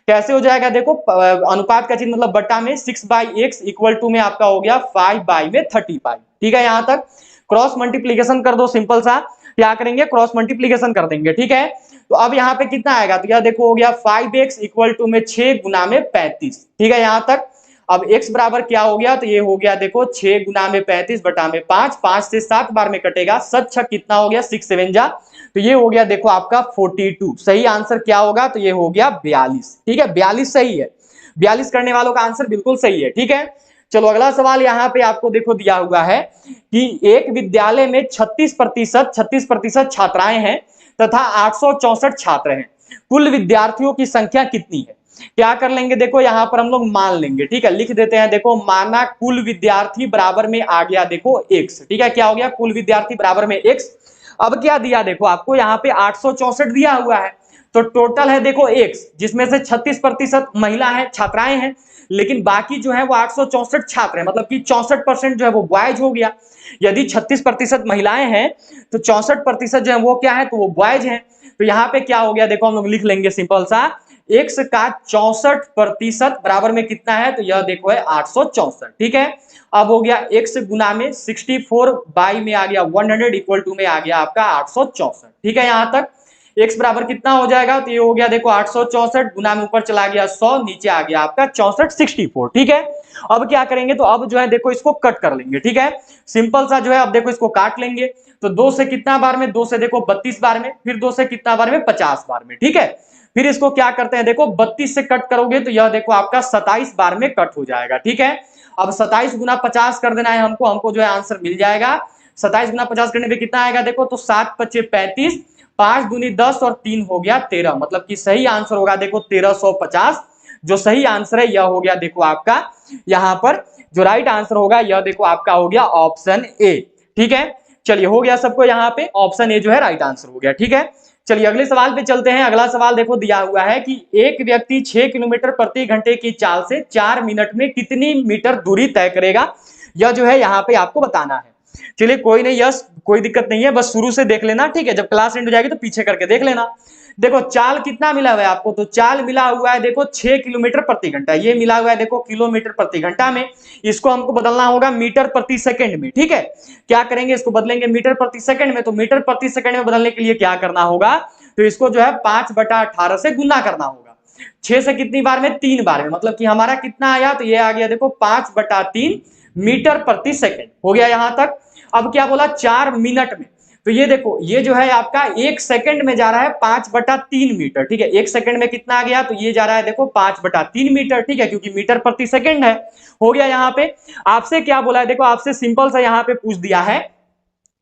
Speaker 1: कैसे हो जाएगा देखो, अनुपात का चिन्ह मतलब बट्टा में 6/x इक्वल टू में आपका हो गया 5 में 35। ठीक है, यहां तक। क्रॉस मल्टीप्लीकेशन कर दो, सिंपल सा। क्या करेंगे? क्रॉस मल्टीप्लीकेशन कर देंगे। ठीक है, तो अब यहाँ पे कितना आएगा? तो यह देखो हो गया 5x इक्वल टू में 6 गुना में 35। ठीक है, यहां तक। अब x बराबर क्या हो गया? तो ये हो गया देखो 6 गुना में 35 बटा में 5, 5 से 7 बार में कटेगा, 7 छक कितना हो गया? 6 7 जा, तो ये हो गया देखो आपका 42। सही आंसर क्या होगा? तो ये हो गया 42। ठीक है, 42 सही है। 42 करने वालों का आंसर बिल्कुल सही है। ठीक है, चलो अगला सवाल यहाँ पे आपको देखो दिया हुआ है कि एक विद्यालय में 36% छात्राएं हैं तथा 864 छात्र हैं, कुल विद्यार्थियों की संख्या कितनी है? क्या कर लेंगे देखो, यहाँ पर हम लोग मान लेंगे। ठीक है, लिख देते हैं देखो, माना कुल विद्यार्थी बराबर में आ गया देखो x। ठीक है, क्या हो गया? कुल विद्यार्थी बराबर में x। अब क्या दिया देखो आपको, यहाँ पे 864 दिया हुआ है, तो टोटल है देखो x, जिसमें से 36% महिला है, छात्राएं हैं, लेकिन बाकी जो है वो 864 छात्र हैं, मतलब कि 64% जो है वो बॉयज हो गया। यदि 36% महिलाएं हैं तो 64% जो है वो क्या है? तो वो बॉयज हैं। तो यहाँ पे क्या हो गया देखो, हम लोग लिख लेंगे सिंपल सा, x का 64% बराबर में कितना है? तो यह देखो है 864। ठीक है, अब हो गया x गुना में 64 में आ गया 100 इक्वल टू में आ गया आपका 864। ठीक है, यहां तक। x बराबर कितना हो जाएगा? तो ये हो गया देखो 864 गुना में ऊपर चला गया 100, नीचे आ गया आपका 64। ठीक है, अब क्या करेंगे? तो अब जो है देखो इसको कट कर लेंगे। ठीक है, सिंपल सा जो है, अब देखो इसको काट लेंगे। तो 2 से कितना बार में? 2 से देखो 32 बार में, फिर 2 से कितना बार में? 50 बार में। ठीक है, फिर इसको क्या करते हैं देखो, 32 से कट करोगे तो यह देखो आपका 27 बार में कट हो जाएगा। ठीक है, अब 27 गुना 50 कर देना है हमको जो है आंसर मिल जाएगा। 27 गुना 50 करने पे कितना आएगा देखो, तो 7 × 5 = 35, 5 दूनी 10 और 3 हो गया 13, मतलब कि सही आंसर होगा देखो 1350। जो सही आंसर है यह हो गया देखो आपका, यहाँ पर जो राइट आंसर होगा यह देखो आपका हो गया ऑप्शन ए। ठीक है, चलिए हो गया सबको, यहाँ पे ऑप्शन ए जो है राइट आंसर हो गया। ठीक है, चलिए अगले सवाल पे चलते हैं। अगला सवाल देखो दिया हुआ है कि एक व्यक्ति 6 किलोमीटर प्रति घंटे की चाल से 4 मिनट में कितनी मीटर दूरी तय करेगा, यह जो है यहाँ पे आपको बताना है। चलिए कोई नहीं, यस कोई दिक्कत नहीं है, बस शुरू से देख लेना। ठीक है, जब क्लास एंड हो जाएगी तो पीछे करके देख लेना। देखो चाल कितना मिला हुआ है आपको, तो चाल मिला हुआ है देखो 6 किलोमीटर प्रति घंटा, ये मिला हुआ है देखो किलोमीटर प्रति घंटा में, इसको हमको बदलना होगा मीटर प्रति सेकंड में। ठीक है, क्या करेंगे, इसको बदलेंगे मीटर प्रति सेकंड में। तो मीटर प्रति सेकंड में बदलने के लिए क्या करना होगा, तो इसको जो है 5/18 से गुना करना होगा। 6 से कितनी बार में, 3 बार में, मतलब कि हमारा कितना आया, तो ये आ गया देखो 5/3 मीटर प्रति सेकंड हो गया यहां तक। अब क्या बोला, 4 मिनट में, तो ये देखो ये जो है आपका 1 सेकंड में जा रहा है 5/3 मीटर। ठीक है, 1 सेकंड में कितना आ गया, तो ये जा रहा है देखो 5/3 मीटर। ठीक है, क्योंकि मीटर प्रति सेकंड है। हो गया यहाँ पे। आपसे क्या बोला है, देखो आपसे सिंपल सा यहाँ पे पूछ दिया है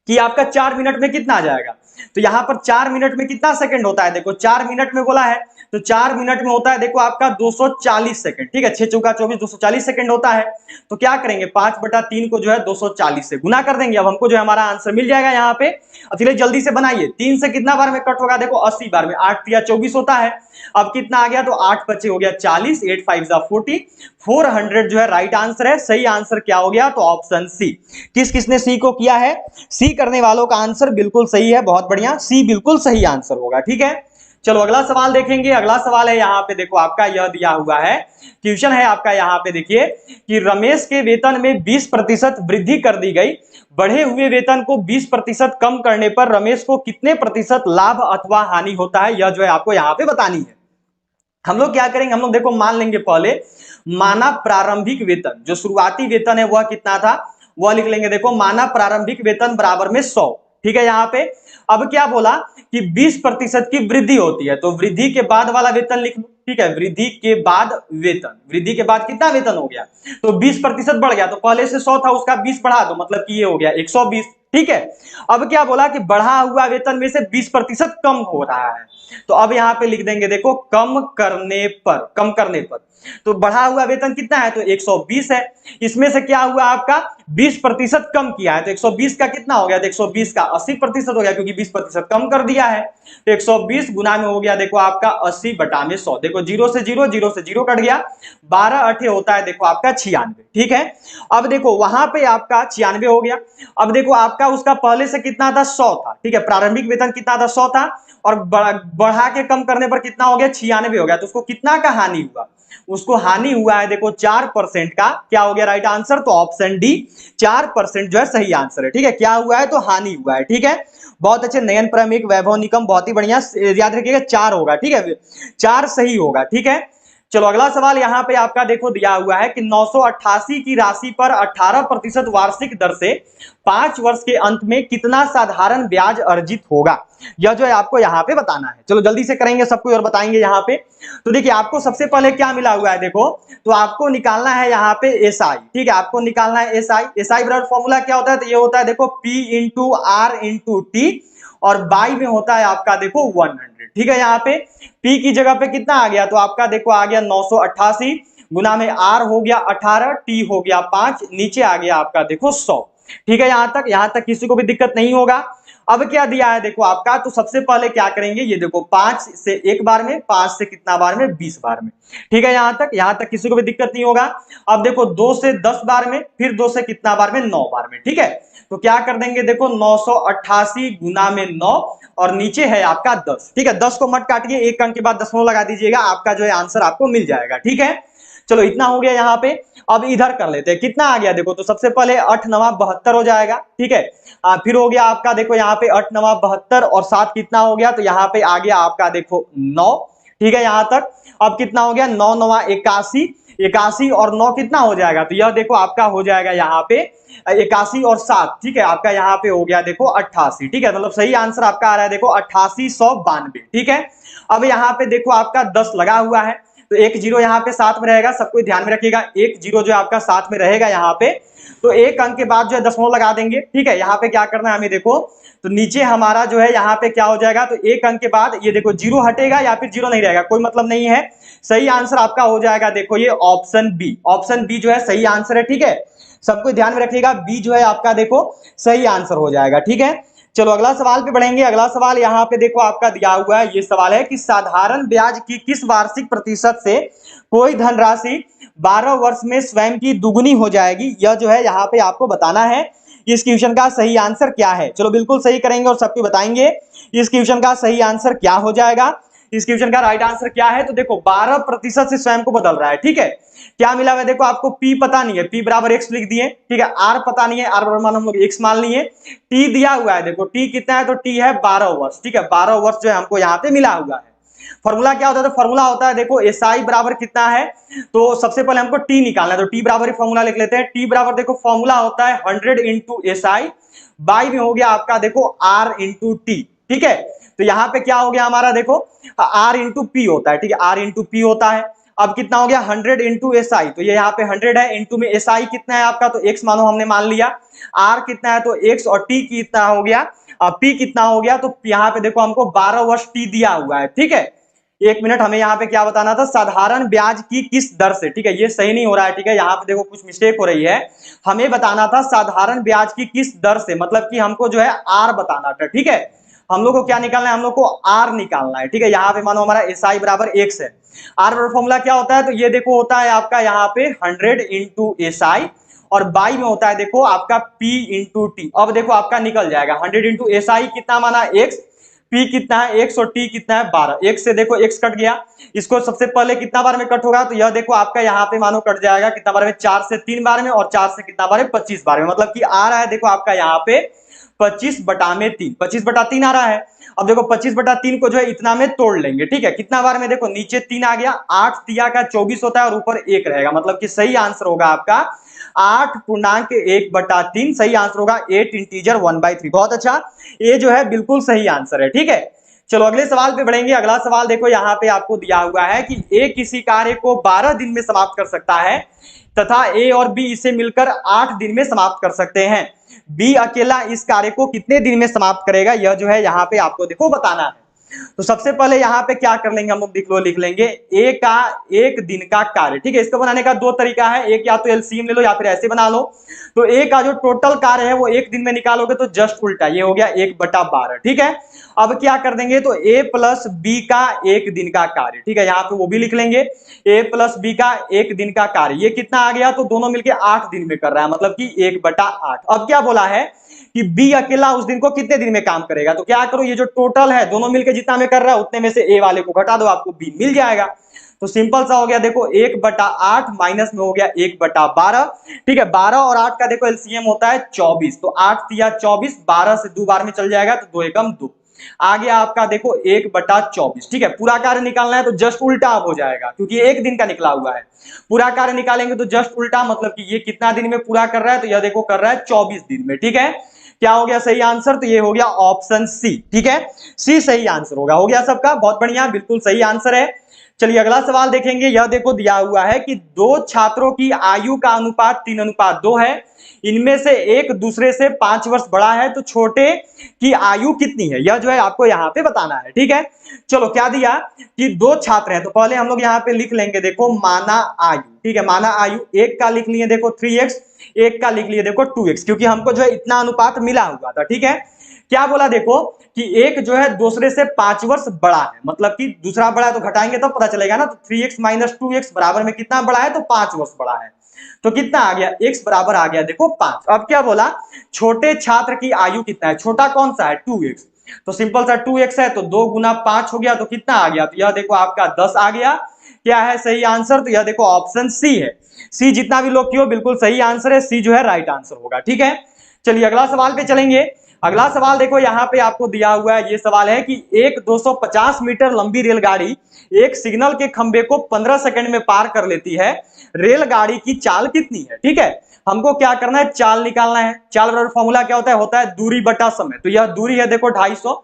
Speaker 1: कि आपका 4 मिनट में कितना आ जाएगा। तो यहाँ पर 4 मिनट में कितना सेकंड होता है, देखो 4 मिनट में बोला है, तो 4 मिनट में होता है देखो आपका 240 सेकंड। ठीक है, 6 चौका 24, 240 सेकंड होता है। तो क्या करेंगे, 5/3 को जो है 240 से गुना कर देंगे। अब हमको जो है हमारा आंसर मिल जाएगा यहाँ पे। अब चलिए जल्दी से बनाइए, 3 से कितना बार में कट होगा, देखो 80 बार में, 8 या 24 होता है। अब कितना आ गया, तो 8 बचे हो गया 40, 8 5 40, 400 जो है राइट आंसर है। सही आंसर क्या हो गया, तो ऑप्शन सी। किस किसने सी को किया है, सी करने वालों का आंसर बिल्कुल सही है, बहुत बढ़िया, सी बिल्कुल सही आंसर होगा। ठीक है, चलो अगला सवाल देखेंगे। अगला सवाल है यहाँ पे देखो आपका यह दिया हुआ है, क्वेश्चन है आपका यहाँ पे देखिए कि रमेश के वेतन में 20% वृद्धि कर दी गई, बढ़े हुए वेतन को 20% कम करने पर रमेश को कितने प्रतिशत लाभ अथवा हानि होता है, यह जो है आपको यहाँ पे बतानी है। हम लोग क्या करेंगे, हम लोग देखो मान लेंगे पहले माना प्रारंभिक वेतन, जो शुरुआती वेतन है वह कितना था, वह लिख लेंगे। देखो माना प्रारंभिक वेतन बराबर में 100। ठीक है, यहाँ पे अब क्या बोला कि 20% की वृद्धि होती है, तो वृद्धि के बाद वाला वेतन लिख लो। ठीक है, वृद्धि के बाद वेतन, वृद्धि के बाद कितना वेतन हो गया, तो 20% बढ़ गया, तो पहले से 100 था उसका 20 बढ़ा दो, मतलब कि ये हो गया 120। ठीक है, अब क्या बोला कि बढ़ा हुआ वेतन में से 20% कम हो रहा है, तो अब यहाँ पे लिख देंगे देखो कम करने पर, कम करने पर। तो बढ़ा हुआ वेतन कितना है, तो 120 है, इसमें से क्या हुआ आपका 20% कम किया है, तो 120 का कितना हो गया, तो 120 का 80% हो गया, क्योंकि 20% कम कर दिया है। तो 120 गुना में हो गया देखो आपका 80/100। देखो 0 से 0, 0 से 0 कट गया, 12 8 होता है देखो आपका 96। ठीक है, अब देखो वहां पे आपका 96 हो गया। अब देखो आपका उसका पहले से कितना था, 100 था। ठीक है, प्रारंभिक वेतन कितना था, 100 था, और बढ़ा के कम करने पर कितना हो गया, 96 हो गया। तो उसको कितना का हानि हुआ, उसको हानि हुआ है देखो 4% का। क्या हो गया राइट आंसर, तो ऑप्शन डी 4% जो है सही आंसर है। ठीक है, क्या हुआ है, तो हानि हुआ है। ठीक है, बहुत अच्छे, नयन क्रमिक वैभव निगम, बहुत ही बढ़िया, याद रखिएगा 4 होगा। ठीक है, 4 सही होगा। ठीक है, चलो अगला सवाल यहाँ पे आपका देखो दिया हुआ है कि 988 की राशि पर 18% वार्षिक दर से 5 वर्ष के अंत में कितना साधारण ब्याज अर्जित होगा, यह जो है आपको यहाँ पे बताना है। चलो जल्दी से करेंगे सबको और बताएंगे यहाँ पे। तो देखिए आपको सबसे पहले क्या मिला हुआ है, देखो तो आपको निकालना है यहाँ पे एसआई। ठीक है, आपको निकालना है एसआई। एसआई बराबर फॉर्मूला क्या होता है, तो ये होता है देखो P into R into T, और बाई में होता है आपका देखो 100। ठीक है, यहाँ पे P की जगह पे कितना आ गया, तो आपका देखो आ गया 988 गुना में R हो गया 18, T हो गया 5, नीचे आ गया आपका देखो 100। ठीक है, यहां तक किसी को भी दिक्कत नहीं होगा। अब क्या दिया है देखो आपका, तो सबसे पहले क्या करेंगे, ये देखो 5 से एक बार में, 5 से कितना बार में, 20 बार में। ठीक है, यहां तक किसी को भी दिक्कत नहीं होगा। अब देखो 2 से 10 बार में, फिर 2 से कितना बार में, 9 बार में। ठीक है, तो क्या कर देंगे, देखो 988 गुना में 9, और नीचे है आपका 10। ठीक है, 10 को मत काटिए, एक अंक के बाद दशमलव लगा दीजिएगा, आपका जो है आंसर आपको मिल जाएगा। ठीक है, चलो इतना हो गया यहाँ पे। अब इधर कर लेते हैं, कितना आ गया देखो, तो सबसे पहले 8 9 72 हो जाएगा। ठीक है, फिर हो गया आपका देखो यहाँ पे 8 9 72 और 7 कितना हो गया, तो यहाँ पे आ गया आपका देखो 9। ठीक है, यहाँ तक अब कितना हो गया, 9 9 81, 81 और 9 कितना हो जाएगा, तो यह देखो आपका हो जाएगा यहाँ पे 81 और 7। ठीक है, आपका यहाँ पे हो गया देखो 88। ठीक है, मतलब सही आंसर आपका आ रहा है देखो 8892। ठीक है, अब यहाँ पे देखो आपका 10 लगा हुआ है, तो एक जीरो यहाँ पे साथ में रहेगा, सबको ध्यान में रखिएगा, एक जीरो जो आपका साथ में रहेगा यहाँ पे, तो एक अंक के बाद जो है दशमलव लगा देंगे। ठीक है, यहाँ पे क्या करना है हमें, देखो तो नीचे हमारा जो है यहाँ पे क्या हो जाएगा, तो एक अंक के बाद ये देखो जीरो हटेगा या फिर जीरो नहीं रहेगा, कोई मतलब नहीं है। सही आंसर आपका हो जाएगा देखो ये ऑप्शन बी। ऑप्शन बी जो है सही आंसर है। ठीक है, सबको ध्यान में रखिएगा, बी जो है आपका देखो सही आंसर हो जाएगा। ठीक है, चलो अगला सवाल पे बढ़ेंगे। अगला सवाल यहाँ पे देखो आपका दिया हुआ है, ये सवाल है कि साधारण ब्याज की किस वार्षिक प्रतिशत से कोई धनराशि 12 वर्ष में स्वयं की दुगुनी हो जाएगी, यह जो है यहाँ पे आपको बताना है। इस क्वेश्चन का सही आंसर क्या है, चलो बिल्कुल सही करेंगे और सबको बताएंगे इस क्वेश्चन का सही आंसर क्या हो जाएगा। इस क्वेश्चन का राइट आंसर क्या है, तो देखो 12% से स्वयं को बदल रहा है। ठीक है, क्या मिला हुआ है देखो, आपको P पता नहीं है, P बराबर x लिख दिए। ठीक है, R पता नहीं है, R बराबर मान हम लोग x मान लिए। T दिया हुआ है, देखो T कितना है, तो T है 12 वर्ष। ठीक है, 12 वर्ष जो है हमको यहाँ पे मिला हुआ है। फॉर्मूला क्या होता है, तो फॉर्मूला होता है देखो SI बराबर कितना है, तो सबसे पहले हमको T निकालना है, तो T बराबर फॉर्मूला लिख लेते हैं। T बराबर देखो फॉर्मूला होता है 100 इंटू SI, बाई में हो गया आपका देखो R इंटू T। ठीक है, तो यहाँ पे क्या हो गया हमारा देखो R इंटू P होता है। ठीक है, R इंटू P होता है। अब कितना हो गया 100 इंटू SI, तो ये यहाँ पे 100 है, इंटू में SI कितना है आपका, तो x मानो हमने मान लिया। R कितना है तो x, और T कितना हो गया, P कितना हो गया, तो यहाँ पे देखो हमको 12 वर्ष T दिया हुआ है। ठीक है, एक मिनट, हमें यहाँ पे क्या बताना था, साधारण ब्याज की किस दर से। ठीक है, ये सही नहीं हो रहा है। ठीक है, यहाँ पे देखो कुछ मिस्टेक हो रही है, हमें बताना था साधारण ब्याज की किस दर से, मतलब कि हमको जो है R बताना था। ठीक है, हम लोग को क्या निकालना है, हम लोग को R निकालना है। ठीक है, यहाँ पे मानो हमारा SI बराबर x है। R बराबर फॉर्मूला क्या होता है, तो ये देखो होता है आपका यहाँ पे 100 इंटू SI, और बाई में होता है देखो आपका P इंटू T। अब देखो आपका निकल जाएगा 100 इंटू SI कितना माना x, P कितना है x, और T कितना है 12। x से देखो x कट गया, इसको सबसे पहले कितना बार में कट होगा, तो यह देखो आपका यहाँ पे मानो कट जाएगा कितना बार में, 4 से 3 बार में, और 4 से कितना बार में, 25 बार में। मतलब कि आ रहा है देखो आपका यहाँ पे 25/3, 25/3 आ रहा है। अब देखो 25/3 को जो है इतना में तोड़ लेंगे। ठीक है, कितना बार में, देखो नीचे 3 आ गया, 8 तिया का 24 होता है, और ऊपर 1 रहेगा। मतलब कि सही आंसर होगा आपका 8.1/3। सही आंसर होगा 8 इंटीजर 1/3। बहुत अच्छा, ये जो है बिल्कुल सही आंसर है। ठीक है, चलो अगले सवाल पे बढ़ेंगे। अगला सवाल देखो यहाँ पे आपको दिया हुआ है कि A किसी कार्य को 12 दिन में समाप्त कर सकता है तथा A और B इसे मिलकर 8 दिन में समाप्त कर सकते हैं। B अकेला इस कार्य को कितने दिन में समाप्त करेगा, यह जो है यहाँ पे आपको देखो बताना है। तो सबसे पहले यहाँ पे क्या कर लेंगे हम लोग, लिख लेंगे A का 1 दिन का कार्य। ठीक है, इसको बनाने का 2 तरीका है, एक या तो LCM ले लो या फिर ऐसे बना लो। तो A का जो टोटल कार्य है वो 1 दिन में निकालोगे तो जस्ट उल्टा, ये हो गया 1/12। ठीक है, अब क्या कर देंगे, तो A प्लस B का 1 दिन का कार्य। ठीक है, यहाँ पे वो भी लिख लेंगे, A प्लस B का 1 दिन का कार्य, ये कितना आ गया, तो दोनों मिलके 8 दिन में कर रहा है, मतलब कि 1/8। अब क्या बोला है कि B अकेला उस दिन को कितने दिन में काम करेगा, तो क्या करो, ये जो टोटल है दोनों मिलकर जितना में कर रहा है उतने में से A वाले को घटा दो, आपको B मिल जाएगा। तो सिंपल सा हो गया देखो 1/8 माइनस में हो गया 1/12। ठीक है, 12 और 8 का देखो एलसीएम होता है 24, तो 8 तिया 24, 12 से 2 बार में चल जाएगा, तो 2 एकम 2 आ गया आपका देखो 1/24। ठीक है, पूरा कार्य निकालना है तो जस्ट उल्टा अब हो जाएगा, क्योंकि 1 दिन का निकला हुआ है। पूरा कार्य निकालेंगे तो जस्ट उल्टा, मतलब कि ये कितना दिन में पूरा कर रहा है, तो यह देखो कर रहा है 24 दिन में। ठीक है, क्या हो गया सही आंसर, तो ये हो गया ऑप्शन सी। ठीक है, सी सही आंसर होगा। हो गया सबका, बहुत बढ़िया, बिल्कुल सही आंसर है। चलिए अगला सवाल देखेंगे। यह देखो दिया हुआ है कि 2 छात्रों की आयु का अनुपात 3:2 है, इनमें से एक दूसरे से 5 वर्ष बड़ा है, तो छोटे की आयु कितनी है, यह जो है आपको यहाँ पे बताना है। ठीक है, चलो क्या दिया कि 2 छात्र हैं, तो पहले हम लोग यहाँ पे लिख लेंगे देखो माना आयु। ठीक है, माना आयु, एक का लिख लिए देखो 3x, एक का लिख लिए देखो 2x, क्योंकि हमको जो है इतना अनुपात मिला हुआ था। ठीक है, क्या बोला देखो कि एक जो है दूसरे से 5 वर्ष बड़ा है, मतलब कि दूसरा बड़ा है तो घटाएंगे तो पता चलेगा ना, तो 3x माइनस 2x बराबर में कितना बड़ा है, तो 5 वर्ष बड़ा है। तो कितना आ गया, x बराबर आ गया देखो 5। अब क्या बोला, छोटे छात्र की आयु कितना है, छोटा कौन सा है 2x, तो सिंपल सा 2x है, तो 2 गुना 5 हो गया, तो कितना आ गया, तो यह देखो आपका 10 आ गया। क्या है सही आंसर, तो यह देखो ऑप्शन सी है। सी जितना भी लोग किया बिल्कुल सही आंसर है, सी जो है राइट आंसर होगा। ठीक है, चलिए अगला सवाल पे चलेंगे। अगला सवाल देखो यहाँ पे आपको दिया हुआ है, ये सवाल है कि एक 250 मीटर लंबी रेलगाड़ी एक सिग्नल के खंबे को 15 सेकंड में पार कर लेती है, रेलगाड़ी की चाल कितनी है। ठीक है, हमको क्या करना है, चाल निकालना है। चाल बराबर फॉर्मूला क्या होता है दूरी बटा समय। तो यह दूरी है देखो 250,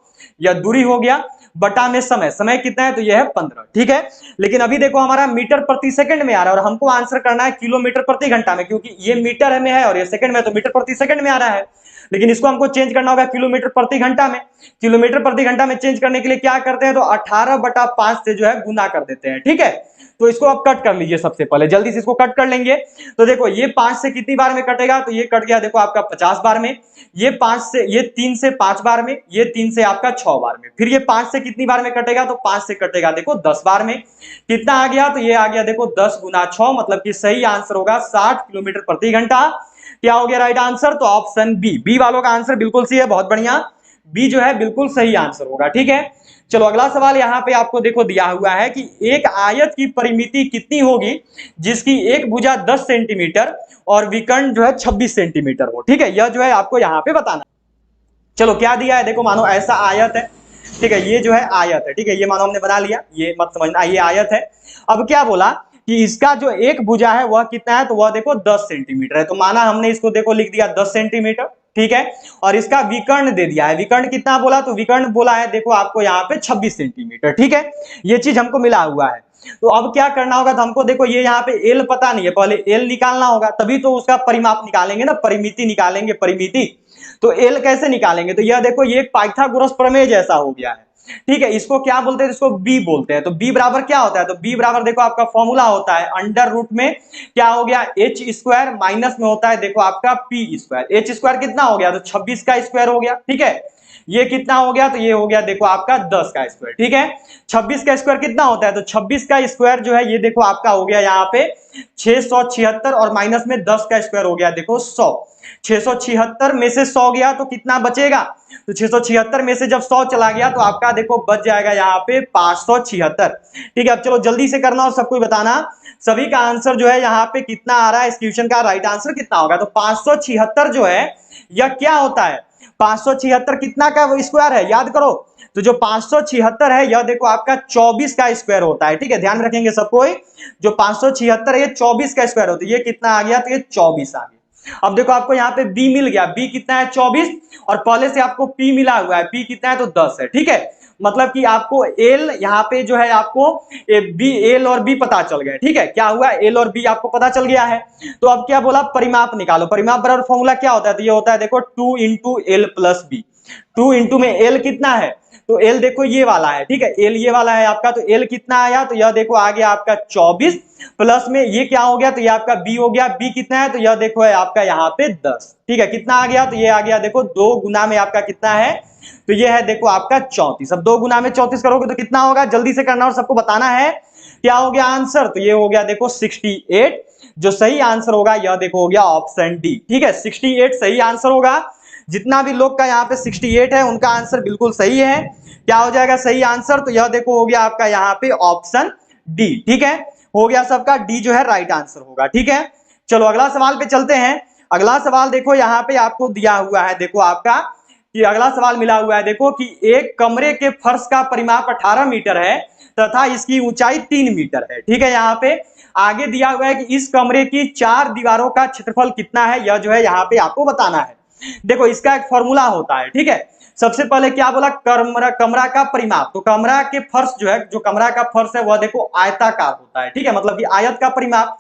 Speaker 1: यह दूरी हो गया, बटा में समय, समय कितना है, तो यह है 15। ठीक है, लेकिन अभी देखो हमारा मीटर प्रति सेकंड में आ रहा है और हमको आंसर करना है किलोमीटर प्रति घंटा में, क्योंकि ये मीटर में है और ये सेकंड में, तो मीटर प्रति सेकंड में आ रहा है, लेकिन इसको हमको चेंज करना होगा किलोमीटर प्रति घंटा में। किलोमीटर प्रति घंटा में चेंज करने के लिए क्या करते हैं, तो 18/5 से जो है गुना कर देते हैं। ठीक है, तो इसको आप कट कर लीजिए सबसे पहले, जल्दी से इसको कट कर लेंगे। तो देखो ये 5 से कितनी बार में कटेगा, तो ये कट गया देखो आपका 50 बार में, ये 3 से 5 बार में, ये 3 से आपका 6 बार में, फिर ये 5 से कितनी बार में कटेगा, तो 5 से कटेगा देखो 10 बार में। कितना आ गया, तो ये आ गया देखो 10 गुना 6, मतलब कि सही आंसर होगा 60 किलोमीटर प्रति घंटा। क्या हो गया राइट आंसर, तो ऑप्शन बी वालों का आंसर बिल्कुल सही है, बहुत बढ़िया, बी जो है बिल्कुल सही आंसर होगा। ठीक है, चलो अगला सवाल यहाँ पे आपको देखो दिया हुआ है कि एक आयत की परिमिति कितनी होगी जिसकी एक भुजा 10 सेंटीमीटर और विकर्ण जो है 26 सेंटीमीटर हो। ठीक है, यह जो है आपको यहाँ पे बताना। चलो क्या दिया है, देखो मानो ऐसा आयत है, ठीक है, ये जो है आयत है, ठीक है, ये मानो हमने बना लिया, ये मत समझना ये आयत है। अब क्या बोला कि इसका जो एक भुजा है वह कितना है, तो वह देखो 10 सेंटीमीटर है, तो माना हमने इसको देखो लिख दिया 10 सेंटीमीटर। ठीक है, और इसका विकर्ण दे दिया है, विकर्ण कितना बोला, तो विकर्ण बोला है देखो आपको यहाँ पे 26 सेंटीमीटर। ठीक है, ये चीज हमको मिला हुआ है। तो अब क्या करना होगा, तो हमको देखो ये यहाँ पे एल पता नहीं है, पहले एल निकालना होगा, तभी तो उसका परिमाप निकालेंगे ना, परिमिति निकालेंगे, परिमिति। तो एल कैसे निकालेंगे, तो यह देखो ये एक पाइथागोरस प्रमेय जैसा हो गया है। ठीक है, इसको क्या बोलते हैं, इसको बी बोलते हैं। तो बी बराबर क्या होता है, तो बी बराबर देखो आपका फॉर्मूला होता है अंडर रूट में क्या हो गया एच स्क्वायर, माइनस में होता है देखो आपका पी स्क्वायर। एच स्क्वायर कितना हो गया, तो 26 का स्क्वायर हो गया। ठीक है, ये कितना हो गया, तो ये हो गया देखो आपका 10 का स्क्वायर। ठीक है, 26 का स्क्वायर कितना होता है, तो 26 का स्क्वायर जो है ये देखो आपका हो गया यहाँ पे 676 और माइनस में 10 का स्क्वायर हो गया देखो 100। 676 में से 100 गया तो कितना बचेगा, तो 676 में से जब 100 चला गया तो आपका देखो बच जाएगा यहाँ पे 576। ठीक है, अब चलो जल्दी से करना और सबको बताना सभी का आंसर जो है यहाँ पे कितना आ रहा है, इस क्वेश्चन का राइट आंसर कितना होगा। तो 576 जो है यह क्या होता है, 576 कितना का स्क्वायर है, याद करो। तो जो 576 है यह देखो आपका 24 का स्क्वायर होता है। ठीक है, ध्यान रखेंगे सब कोई, जो 576 है ये 24 का स्क्वायर होता है। ये कितना आ गया, तो ये 24 आ गया। अब देखो आपको यहाँ पे बी मिल गया, बी कितना है 24, और पहले से आपको पी मिला हुआ है, पी कितना है तो 10 है। ठीक है, मतलब कि आपको एल यहाँ पे जो है आपको बी, एल और बी पता चल गए। ठीक है, क्या हुआ, एल और बी आपको पता चल गया है। तो अब क्या बोला, परिमाप निकालो। परिमाप बराबर फॉर्मूला क्या होता है, तो ये होता है देखो 2 into L plus B. 2 into में एल कितना है, तो एल देखो ये वाला है। ठीक है, एल ये वाला है आपका, तो एल कितना आया, तो यह देखो आ गया आपका 24 प्लस में ये क्या हो गया, तो ये आपका बी हो गया। बी कितना है, तो यह देखो है आपका यहाँ पे 10। ठीक है, कितना आ गया, तो ये आ गया देखो 2 गुना में आपका कितना है, तो ये है देखो आपका 34। अब 2 गुना में 34 करोगे तो कितना होगा, जल्दी से करना और सबको बताना है क्या हो गया आंसर, तो ये हो गया देखो 68। जो सही आंसर होगा यह देखो हो गया ऑप्शन डी। ठीक है, 68 सही आंसर होगा। जितना भी लोग का यहाँ पे 68 है उनका आंसर बिल्कुल सही है। क्या हो जाएगा सही आंसर, तो यह देखो हो गया आपका यहाँ पे ऑप्शन डी। ठीक है, हो गया सबका, डी जो है राइट आंसर होगा। ठीक है, चलो अगला सवाल पे चलते हैं। अगला सवाल देखो यहाँ पे आपको दिया हुआ है, देखो आपका कि अगला सवाल मिला हुआ है देखो कि एक कमरे के फर्श का परिमाप 18 मीटर है तथा इसकी ऊंचाई 3 मीटर है। ठीक है, यहाँ पे आगे दिया हुआ है कि इस कमरे की 4 दीवारों का क्षेत्रफल कितना है, यह जो है यहाँ पे आपको बताना है। देखो इसका एक फॉर्मूला होता है। ठीक है, सबसे पहले क्या बोला, कमरा का परिमाप। तो कमरा के फर्श जो है, जो कमरा का फर्श है वह देखो आयताकार होता है। ठीक है, मतलब कि आयत का परिमाप।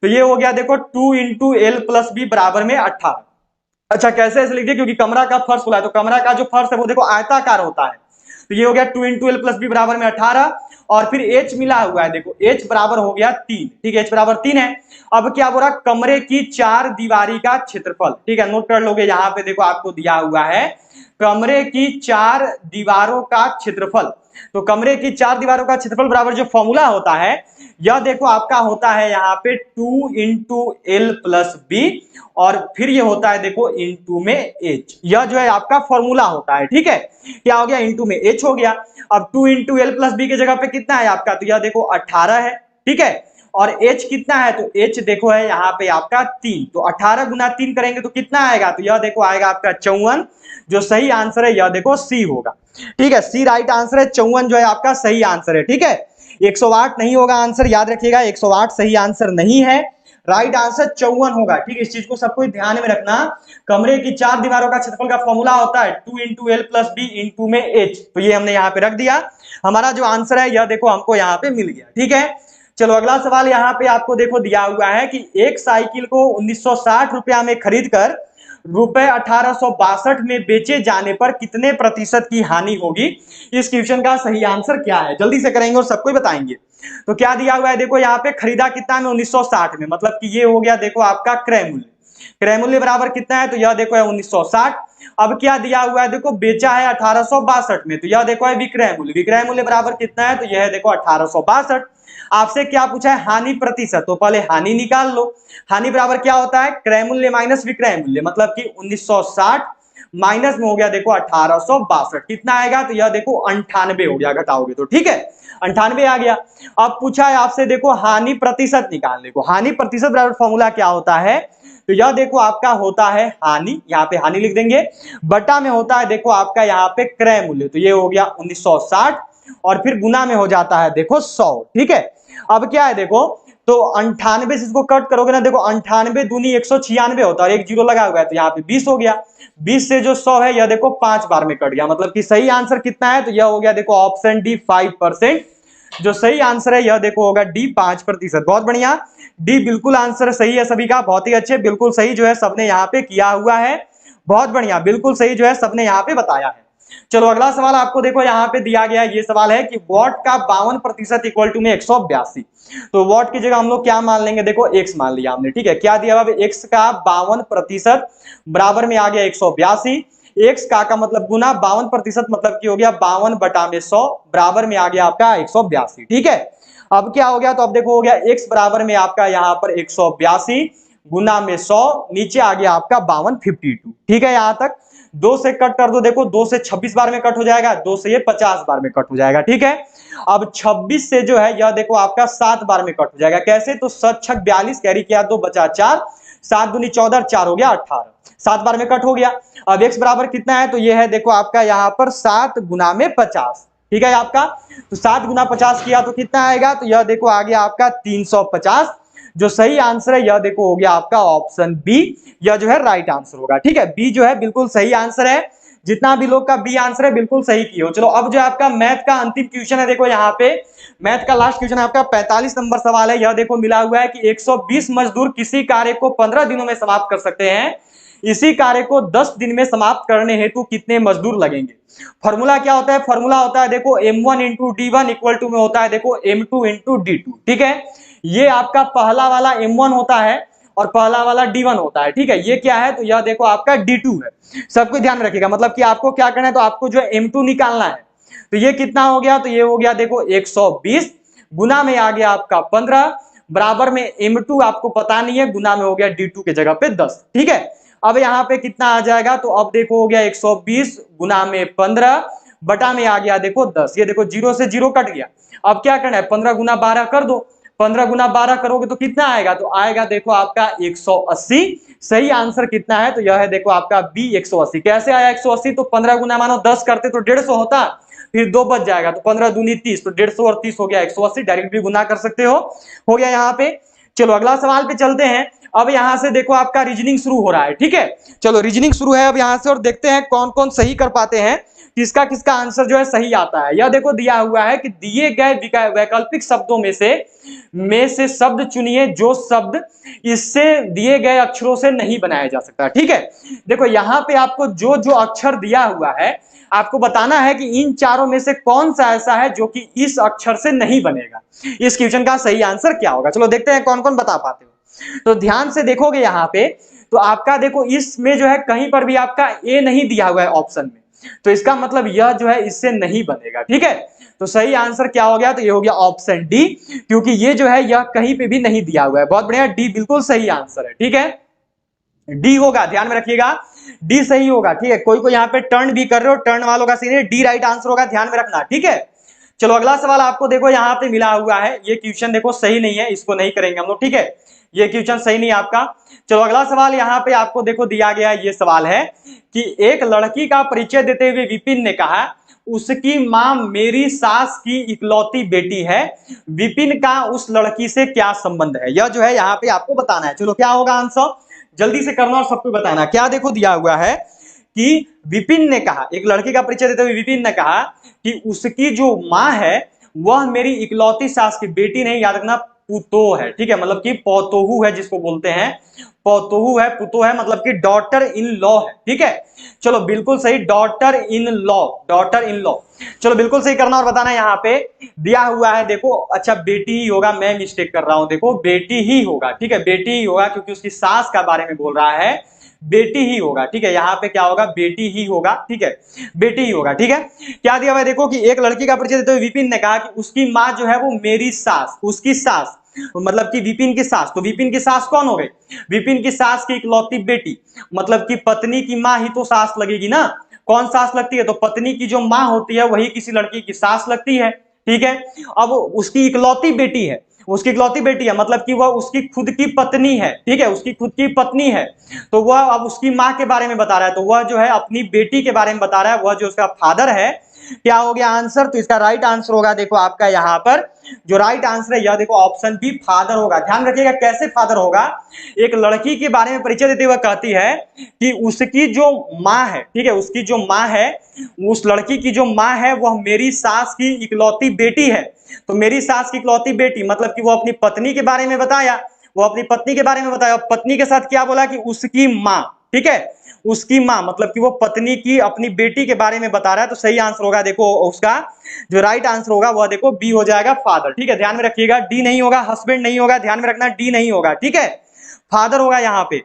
Speaker 1: तो ये हो गया देखो 2 इंटू एल प्लस बी बराबर में 18। अच्छा कैसे ऐसे लिखिए, क्योंकि कमरा का फर्श बोला है, तो कमरा का जो फर्श है वो देखो आयताकार होता है। तो ये हो गया 2 इंटू एल प्लस बी बराबर में 18, और फिर एच मिला हुआ है, देखो एच बराबर हो गया 3। ठीक है, एच बराबर 3 है। अब क्या बोला, कमरे की 4 दीवारी का क्षेत्रफल। ठीक है, नोट कर लोगे, यहाँ पे देखो आपको दिया हुआ है कमरे की 4 दीवारों का क्षेत्रफल। तो कमरे की 4 दीवारों का क्षेत्रफल बराबर जो फॉर्मूला होता है यह देखो आपका होता है यहाँ पे 2 इंटू एल प्लस बी, और फिर ये होता है देखो इंटू में एच। यह जो है आपका फॉर्मूला होता है। ठीक है, क्या हो गया, इंटू में एच हो गया। अब 2 इंटू एल प्लस बी की जगह पे कितना है आपका, तो यह देखो 18 है। ठीक है, और एच कितना है, तो एच देखो है यहाँ पे आपका 3। तो 18 गुना 3 करेंगे तो कितना आएगा, तो यह देखो आएगा आपका 54। जो सही आंसर है यह देखो सी होगा। ठीक है, सी राइट आंसर है, 54 जो है आपका सही आंसर है। ठीक है, 108 नहीं होगा आंसर, याद रखिएगा 108 सही आंसर नहीं है, राइट आंसर 54 होगा। ठीक है, इस चीज को सबको ध्यान में रखना। कमरे की 4 दीवारों का क्षेत्रफल का फॉर्मूला होता है 2 into L plus B into में एच। तो ये हमने यहाँ पे रख दिया, हमारा जो आंसर है यह देखो हमको यहाँ पे मिल गया। ठीक है, चलो अगला सवाल यहाँ पे आपको देखो दिया हुआ है कि एक साइकिल को 1960 रुपया में खरीद कर रुपए 1862 में बेचे जाने पर कितने प्रतिशत की हानि होगी। इस क्वेश्चन का सही आंसर क्या है, जल्दी से करेंगे और सबको बताएंगे। तो क्या दिया हुआ है देखो यहाँ पे, खरीदा कितना में 1960 में, मतलब कि ये हो गया देखो आपका क्रय मूल्य। क्रय मूल्य बराबर कितना है, तो यह देखो है 1960। अब क्या दिया हुआ है देखो, बेचा है 1862 में, तो यह देखो है विक्रय मूल्य। विक्रय मूल्य बराबर कितना है, तो यह है देखो 1862। आपसे क्या पूछा है, हानि प्रतिशत, तो पहले हानि निकाल लो। हानि बराबर क्या होता है, क्रय मूल्य माइनस विक्रय मूल्य, मतलब कि 1960 माइनस में हो गया देखो 1862, कितना आएगा, तो यह देखो 98 हो गया, घटाओगे तो ठीक है 98 आ गया। अब पूछा है आपसे देखो हानि प्रतिशत निकालने को। हानि प्रतिशत बराबर फॉर्मूला क्या होता है, तो यह देखो आपका होता है हानि, यहाँ पे हानि लिख देंगे, बटा में होता है देखो आपका यहाँ पे क्रय मूल्य, तो ये हो गया 1960, और फिर गुना में हो जाता है देखो 100, ठीक है। अब क्या है देखो, तो 98 से इसको कट करोगे ना, देखो 98 दूनी 196 होता है, और एक जीरो लगा हुआ है, तो यहाँ पे 20 हो गया। 20 से जो 100 है यह देखो 5 बार में कट गया, मतलब कि सही आंसर कितना है, तो यह हो गया देखो ऑप्शन डी 5%। जो सही आंसर है यह देखो होगा डी 5%। बहुत बढ़िया, डी बिल्कुल आंसर सही है सभी का, बहुत ही अच्छे, बिल्कुल सही जो है सबने यहाँ पे किया हुआ है। बहुत बढ़िया, बिल्कुल सही जो है सबने यहाँ पे बताया है। चलो अगला सवाल आपको देखो यहाँ पे दिया गया है, ये सवाल है कि वॉट का 52% इक्वल टू में 182। तो वॉट की जगह हम लोग क्या मान लेंगे, देखो एक्स मान लिया हमने, ठीक है। क्या दिया हुआ, एक्स का 52% बराबर में आ गया 182। एक्स का मतलब गुना 52% मतलब की हो गया 52 बटा में 100 बराबर में आ गया आपका 182, ठीक है। अब क्या हो गया, तो अब देखो हो गया एक्स बराबर में आपका यहाँ पर 182 गुना में 100, नीचे आ गया आपका 5252, ठीक है। यहां तक 2 से कट कर दो, देखो 2 से 26 बार में कट हो जाएगा, 2 से ये 50 बार में कट हो जाएगा, ठीक है। अब 26 से जो है यह देखो आपका 7 बार में कट हो जाएगा, कैसे, तो 7 छक 42, कैरी किया 2 बचा 4, 7 दूनी 14, 4 हो गया 18, 7 बार में कट हो गया। अब x बराबर कितना है, तो यह है देखो आपका यहाँ पर 7 गुना में 50, ठीक है आपका। तो 7 गुना 50 किया तो कितना आएगा, तो यह देखो आ गया आपका 350। जो सही आंसर है यह देखो हो गया आपका ऑप्शन बी, यह जो है राइट आंसर होगा, ठीक है। बी जो है बिल्कुल सही आंसर है, जितना भी लोग का बी आंसर है बिल्कुल सही किए हो। चलो अब जो आपका मैथ का अंतिम क्वेश्चन है, देखो यहाँ पे मैथ का लास्ट क्वेश्चन है आपका 45 नंबर सवाल है। यह देखो मिला हुआ है कि 120 मजदूर किसी कार्य को 15 दिनों में समाप्त कर सकते हैं, इसी कार्य को 10 दिन में समाप्त करने हेतु कितने मजदूर लगेंगे। फॉर्मूला क्या होता है, फॉर्मूला होता है देखो m1 into d1 equal to में होता है देखो m2 इंटू d2, ठीक है। ये आपका पहला वाला m1 होता है और पहला वाला d1 होता है, ठीक है। ये क्या है, तो यह देखो आपका d2 है। सबको ध्यान रखिएगा, मतलब कि आपको क्या करना है, तो आपको जो है m2 निकालना है। तो ये कितना हो गया, तो ये हो गया देखो 120 गुना में आ गया आपका 15 बराबर में m2 आपको पता नहीं है, गुना में हो गया d2 के जगह पे 10, ठीक है। अब यहाँ पे कितना आ जाएगा, तो अब देखो हो गया 120 गुना में 15 बटा में आ गया देखो 10, ये देखो 0 से 0 कट गया। अब क्या करना है, 15 गुना 12 कर दो, 15 गुना 12 करोगे तो कितना आएगा, तो आएगा देखो आपका 180। सही आंसर कितना है, तो यह है देखो आपका बी 180। कैसे आया 180, तो 15 गुना मानो 10 करते तो 150 होता, फिर 2 बच जाएगा, तो 15 दूनी 30, तो 150 और 30 हो गया 180, डायरेक्ट भी गुना कर सकते हो गया यहाँ पे। चलो अगला सवाल पे चलते हैं। अब यहां से देखो आपका रीजनिंग शुरू हो रहा है, ठीक है। चलो रीजनिंग शुरू है अब यहां से, और देखते हैं कौन कौन सही कर पाते हैं, किसका किसका आंसर जो है सही आता है। यह देखो दिया हुआ है कि दिए गए वैकल्पिक शब्दों में से शब्द चुनिए जो शब्द इससे दिए गए अक्षरों से नहीं बनाया जा सकता, ठीक है। देखो यहाँ पे आपको जो जो अक्षर दिया हुआ है आपको बताना है कि इन चारों में से कौन सा ऐसा है जो कि इस अक्षर से नहीं बनेगा। इस क्वेश्चन का सही आंसर क्या होगा, चलो देखते हैं कौन कौन बता पाते हो। तो ध्यान से देखोगे यहाँ पे, तो आपका देखो इसमें जो है कहीं पर भी आपका ए नहीं दिया हुआ है ऑप्शन में, तो इसका मतलब यह जो है इससे नहीं बनेगा, ठीक है। तो सही आंसर क्या हो गया, तो ये हो गया ऑप्शन डी, क्योंकि ये जो है यह कहीं पे भी नहीं दिया हुआ है। बहुत बढ़िया, डी बिल्कुल सही आंसर है, ठीक है। डी होगा, ध्यान में रखिएगा, डी सही होगा, ठीक है। कोई यहाँ पे टर्न भी कर रहे हो, टर्न वालों का सीन है, डी राइट आंसर होगा, ध्यान में रखना, ठीक है। चलो अगला सवाल आपको देखो यहाँ पे मिला हुआ है, ये क्वेश्चन देखो सही नहीं है, इसको नहीं करेंगे हम लोग, ठीक है। ये क्वेश्चन सही नहीं है आपका। चलो अगला सवाल यहाँ पे आपको देखो दिया गया है, ये सवाल है कि एक लड़की का परिचय देते हुए विपिन ने कहा उसकी मां मेरी सास की इकलौती बेटी है, विपिन का उस लड़की से क्या संबंध है। यह जो है यहाँ पे आपको बताना है। चलो क्या होगा आंसर, जल्दी से करना और सबको बताना। क्या देखो दिया हुआ है कि विपिन ने कहा, एक लड़की का परिचय देते हुए विपिन ने कहा कि उसकी जो मां है वह मेरी इकलौती सास की बेटी नहीं, याद रखना पुतो है, ठीक है, मतलब कि पौतोहू है जिसको बोलते हैं, पौतोहू है, पुतो है, मतलब कि डॉटर इन लॉ है, ठीक है। चलो बिल्कुल सही, daughter in law, daughter in law. चलो बिल्कुल सही करना और बताना। यहाँ पे दिया हुआ है देखो, अच्छा बेटी ही होगा, मैं मिस्टेक कर रहा हूं, देखो बेटी ही होगा, ठीक है, बेटी ही होगा, क्योंकि उसकी सास का बारे में बोल रहा है, बेटी ही होगा, ठीक है। यहाँ पे क्या होगा, बेटी ही होगा, ठीक है, बेटी ही होगा, ठीक है। क्या दिया हुआ है देखो कि एक लड़की का परिचय देते हुए विपिन ने कहा कि उसकी माँ जो है वो मेरी सास, उसकी सास मतलब कि विपिन की सास, तो विपिन की सास कौन हो गई, विपिन की सास की इकलौती बेटी, मतलब कि पत्नी की माँ ही तो सास लगेगी ना, कौन सास लगती है, तो पत्नी की जो माँ होती है वही किसी लड़की की सास लगती है, ठीक है। अब उसकी इकलौती बेटी है, उसकी इकलौती बेटी है, मतलब कि वह उसकी खुद की पत्नी है, ठीक है, उसकी खुद की पत्नी है, तो वह अब उसकी माँ के बारे में बता रहा है, तो वह जो है अपनी बेटी के बारे में बता रहा है, वह जो उसका फादर है। क्या हो गया आंसर, तो इसका राइट आंसर होगा देखो आपका यहाँ पर जो राइट आंसर है यह देखो ऑप्शन बी फादर होगा। ध्यान रखिएगा कैसे फादर होगा, एक लड़की के बारे में परिचय देते हुए कहती है कि उसकी जो माँ है, ठीक है, उसकी जो माँ है, उस लड़की की जो माँ है वह मेरी सास की इकलौती बेटी है, तो मेरी सास की इकलौती बेटी मतलब कि वो अपनी पत्नी के बारे में बताया, वो अपनी पत्नी के बारे में बताया, पत्नी के साथ क्या बोला कि उसकी माँ, ठीक है, उसकी माँ मतलब कि वो पत्नी की अपनी बेटी के बारे में बता रहा है, तो सही आंसर होगा देखो उसका जो राइट आंसर होगा वह देखो बी हो जाएगा फादर, ठीक है, ध्यान में रखिएगा, डी नहीं होगा, हस्बैंड नहीं होगा, ध्यान में रखना डी नहीं होगा, ठीक है, फादर होगा यहाँ पे।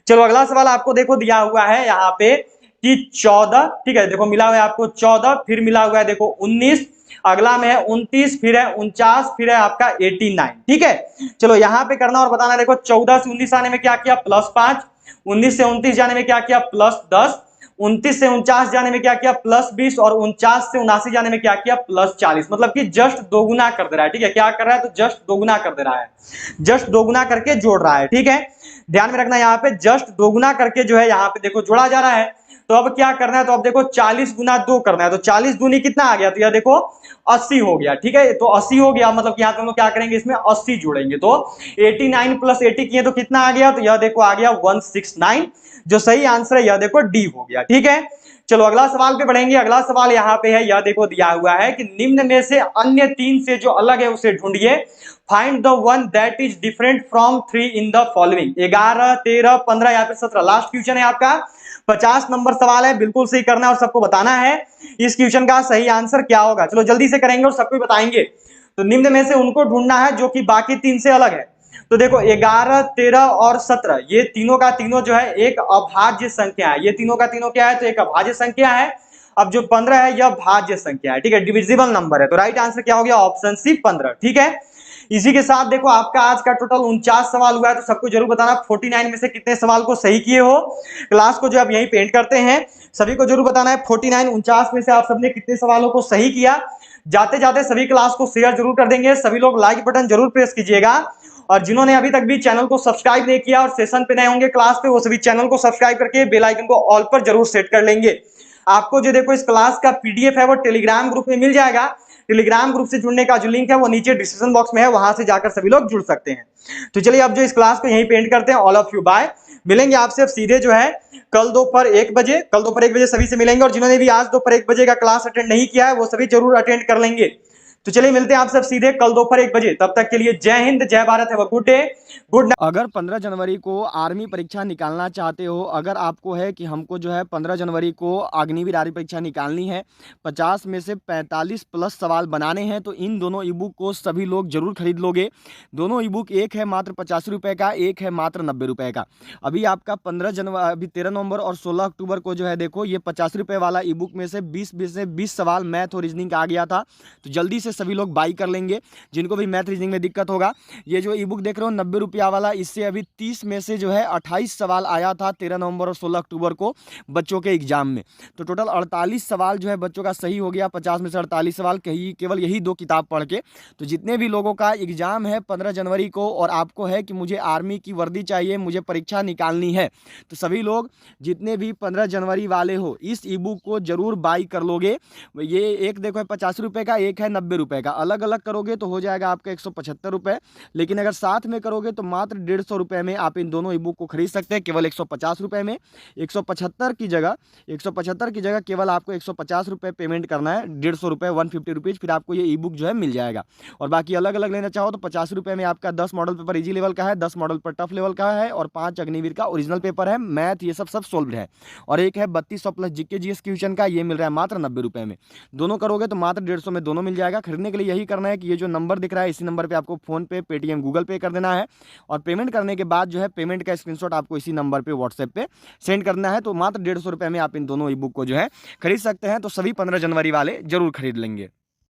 Speaker 1: चलो अगला सवाल आपको देखो दिया हुआ है यहाँ पे कि 14, ठीक है, देखो मिला हुआ है आपको 14, फिर मिला हुआ है देखो 19, अगला में है 29, फिर है 49, फिर है आपका 89, ठीक है। चलो यहाँ पे करना और बताना, देखो 14 से 19 आने में क्या किया +5, 19 से 29 जाने में क्या किया +10, 29 से 49 जाने में क्या किया +20 और 49 से 79 जाने में क्या किया +40, मतलब कि जस्ट दोगुना कर दे रहा है, ठीक है, क्या कर रहा है, तो जस्ट दोगुना कर दे रहा है, जस्ट दोगुना करके जोड़ रहा है, ठीक है, ध्यान में रखना यहाँ पे जस्ट दोगुना करके जो है यहाँ पे देखो जोड़ा जा रहा है। तो अब क्या करना है, तो अब देखो 40 गुना 2 करना है, तो 40 दूनी कितना आ गया, तो यह देखो 80 हो गया, ठीक है, तो 80 हो गया, मतलब कि यहाँ पे हम लोग क्या करेंगे, इसमें 80 जोड़ेंगे, तो 89 + 80 किए तो कितना आ गया, तो यह देखो आ गया 169, जो सही आंसर है यह देखो डी हो गया, ठीक है। चलो अगला सवाल पे बढ़ेंगे, अगला सवाल यहाँ पे है, यह देखो दिया हुआ है कि निम्न में से अन्य 3 से जो अलग है उसे ढूंढिए, find the one that is different from 3 in the following. 11, 13, 15 या फिर 17, लास्ट क्वेश्चन है आपका, 50 नंबर सवाल है, बिल्कुल सही करना है और सबको बताना है इस क्वेश्चन का सही आंसर क्या होगा। चलो जल्दी से करेंगे और सबको बताएंगे। तो निम्न में से उनको ढूंढना है जो कि बाकी 3 से अलग है। तो देखो 11, 13 और 17 ये तीनों का तीनों जो है एक अभाज्य संख्या है, ये तीनों का तीनों क्या है, तो एक अभाज्य संख्या है। अब जो 15 है यह भाज्य संख्या है, ठीक है, डिविजिबल नंबर है, तो राइट आंसर क्या हो गया, ऑप्शन सी 15, ठीक है। इसी के साथ देखो आपका आज का टोटल 49 सवाल हुआ है, तो सबको जरूर बताना 49 में से कितने सवाल को सही किए हो। क्लास को जो आप यहीं पेंट करते हैं, सभी को जरूर बताना है 49 में से आप सबने कितने सवालों को सही किया। जाते जाते सभी क्लास को शेयर जरूर कर देंगे, सभी लोग लाइक बटन जरूर प्रेस कीजिएगा, और जिन्होंने अभी तक भी चैनल को सब्सक्राइब नहीं किया और सेशन पे नए होंगे क्लास पे, वो सभी चैनल को सब्सक्राइब करके बेल आइकन को ऑल पर जरूर सेट कर लेंगे। आपको जो देखो इस क्लास का पीडीएफ है वो टेलीग्राम ग्रुप में मिल जाएगा, टेलीग्राम ग्रुप से जुड़ने का जो लिंक है वो नीचे डिस्क्रिप्शन बॉक्स में है, वहां से जाकर सभी लोग जुड़ सकते हैं। तो चलिए अब जो इस क्लास को यहीं पेंट करते हैं। ऑल ऑफ यू बाय, मिलेंगे आपसे अब सीधे जो है कल दोपहर 1 बजे, कल दोपहर 1 बजे सभी से मिलेंगे, और जिन्होंने भी आज दोपहर 1 बजे का क्लास अटेंड नहीं किया है वो सभी जरूर अटेंड कर लेंगे। तो चलिए मिलते हैं आप सब सीधे कल दोपहर 1 बजे, तब तक के लिए जय हिंद, जय Bharat, have a good day, good night.
Speaker 2: अगर 15 जनवरी को आर्मी परीक्षा निकालना चाहते हो, अगर आपको है कि हमको जो है 15 जनवरी को अग्निवीर आर्मी परीक्षा निकालनी है, 50 में से 45 प्लस सवाल बनाने हैं, तो इन दोनों ई बुक को सभी लोग जरूर खरीद लोगे। दोनों ई बुक, एक है मात्र 85 रुपये का, एक है मात्र 90 रुपये का। अभी आपका 15 जनवरी, अभी 13 नवंबर और 16 अक्टूबर को जो है देखो ये 50 रुपये वाला ई बुक में से 20 सवाल मैथ और रीजनिंग का आ गया था, तो जल्दी से सभी लोग बाई कर लेंगे जिनको भी मैथ रीजनिंग में दिक्कत होगा। ये जो ई बुक देख रहे हो 90 रुपया वाला, इससे अभी 30 में से जो है 28 सवाल आया था 13 नवंबर और 16 अक्टूबर को बच्चों के एग्जाम में, तो टोटल 48 सवाल जो है बच्चों का सही हो गया। 50 में से 48 सवाल केवल यही 2 किताब पढ़ के। तो जितने भी लोगों का एग्जाम है 15 जनवरी को और आपको है कि मुझे आर्मी की वर्दी चाहिए, मुझे परीक्षा निकालनी है, तो सभी लोग जितने भी 15 जनवरी वाले हो इस ई बुक को जरूर बाई कर लोगे। ये एक देखो है 50 रुपये का, एक है 90 रुपये का। अलग अलग करोगे तो हो जाएगा आपका 175 रुपये, लेकिन अगर साथ में करोगे तो मात्र 150 रुपये में आप इन दोनों ई बुक को खरीद सकते हैं, केवल 150 रुपये में। 175 की जगह केवल आपको 150 रुपये पेमेंट करना है, 150 रुपये 150 रुपीज़, फिर आपको ये ई बुक जो है मिल जाएगा। और बाकी अलग अलग लेना चाहो तो 50 रुपये में आपका 10 मॉडल पेपर इजी लेवल का है, 10 मॉडल पर टफ लेवल का है और 5 अग्निवीर का ओरिजिनल पेपर है, मैथ ये सब सोल्व है। और एक है 3200 प्लस जीके जीएस क्वेश्चन का, ये मिल रहा है मात्र 90 रुपये में। दोनों करोगे तो मात्र 150 में दोनों मिल जाएगा। खरीदने के लिए यही करना है कि ये जो नंबर दिख रहा है इसी नंबर पर आपको फोन पे, पेटीएम, गूगल पे कर देना है और पेमेंट करने के बाद जो है पेमेंट का स्क्रीनशॉट आपको इसी नंबर पे व्हाट्सएप पे सेंड करना है। तो मात्र 150 रुपये में आप इन दोनों ई बुक को जो है खरीद सकते हैं। तो सभी 15 जनवरी वाले जरूर खरीद लेंगे।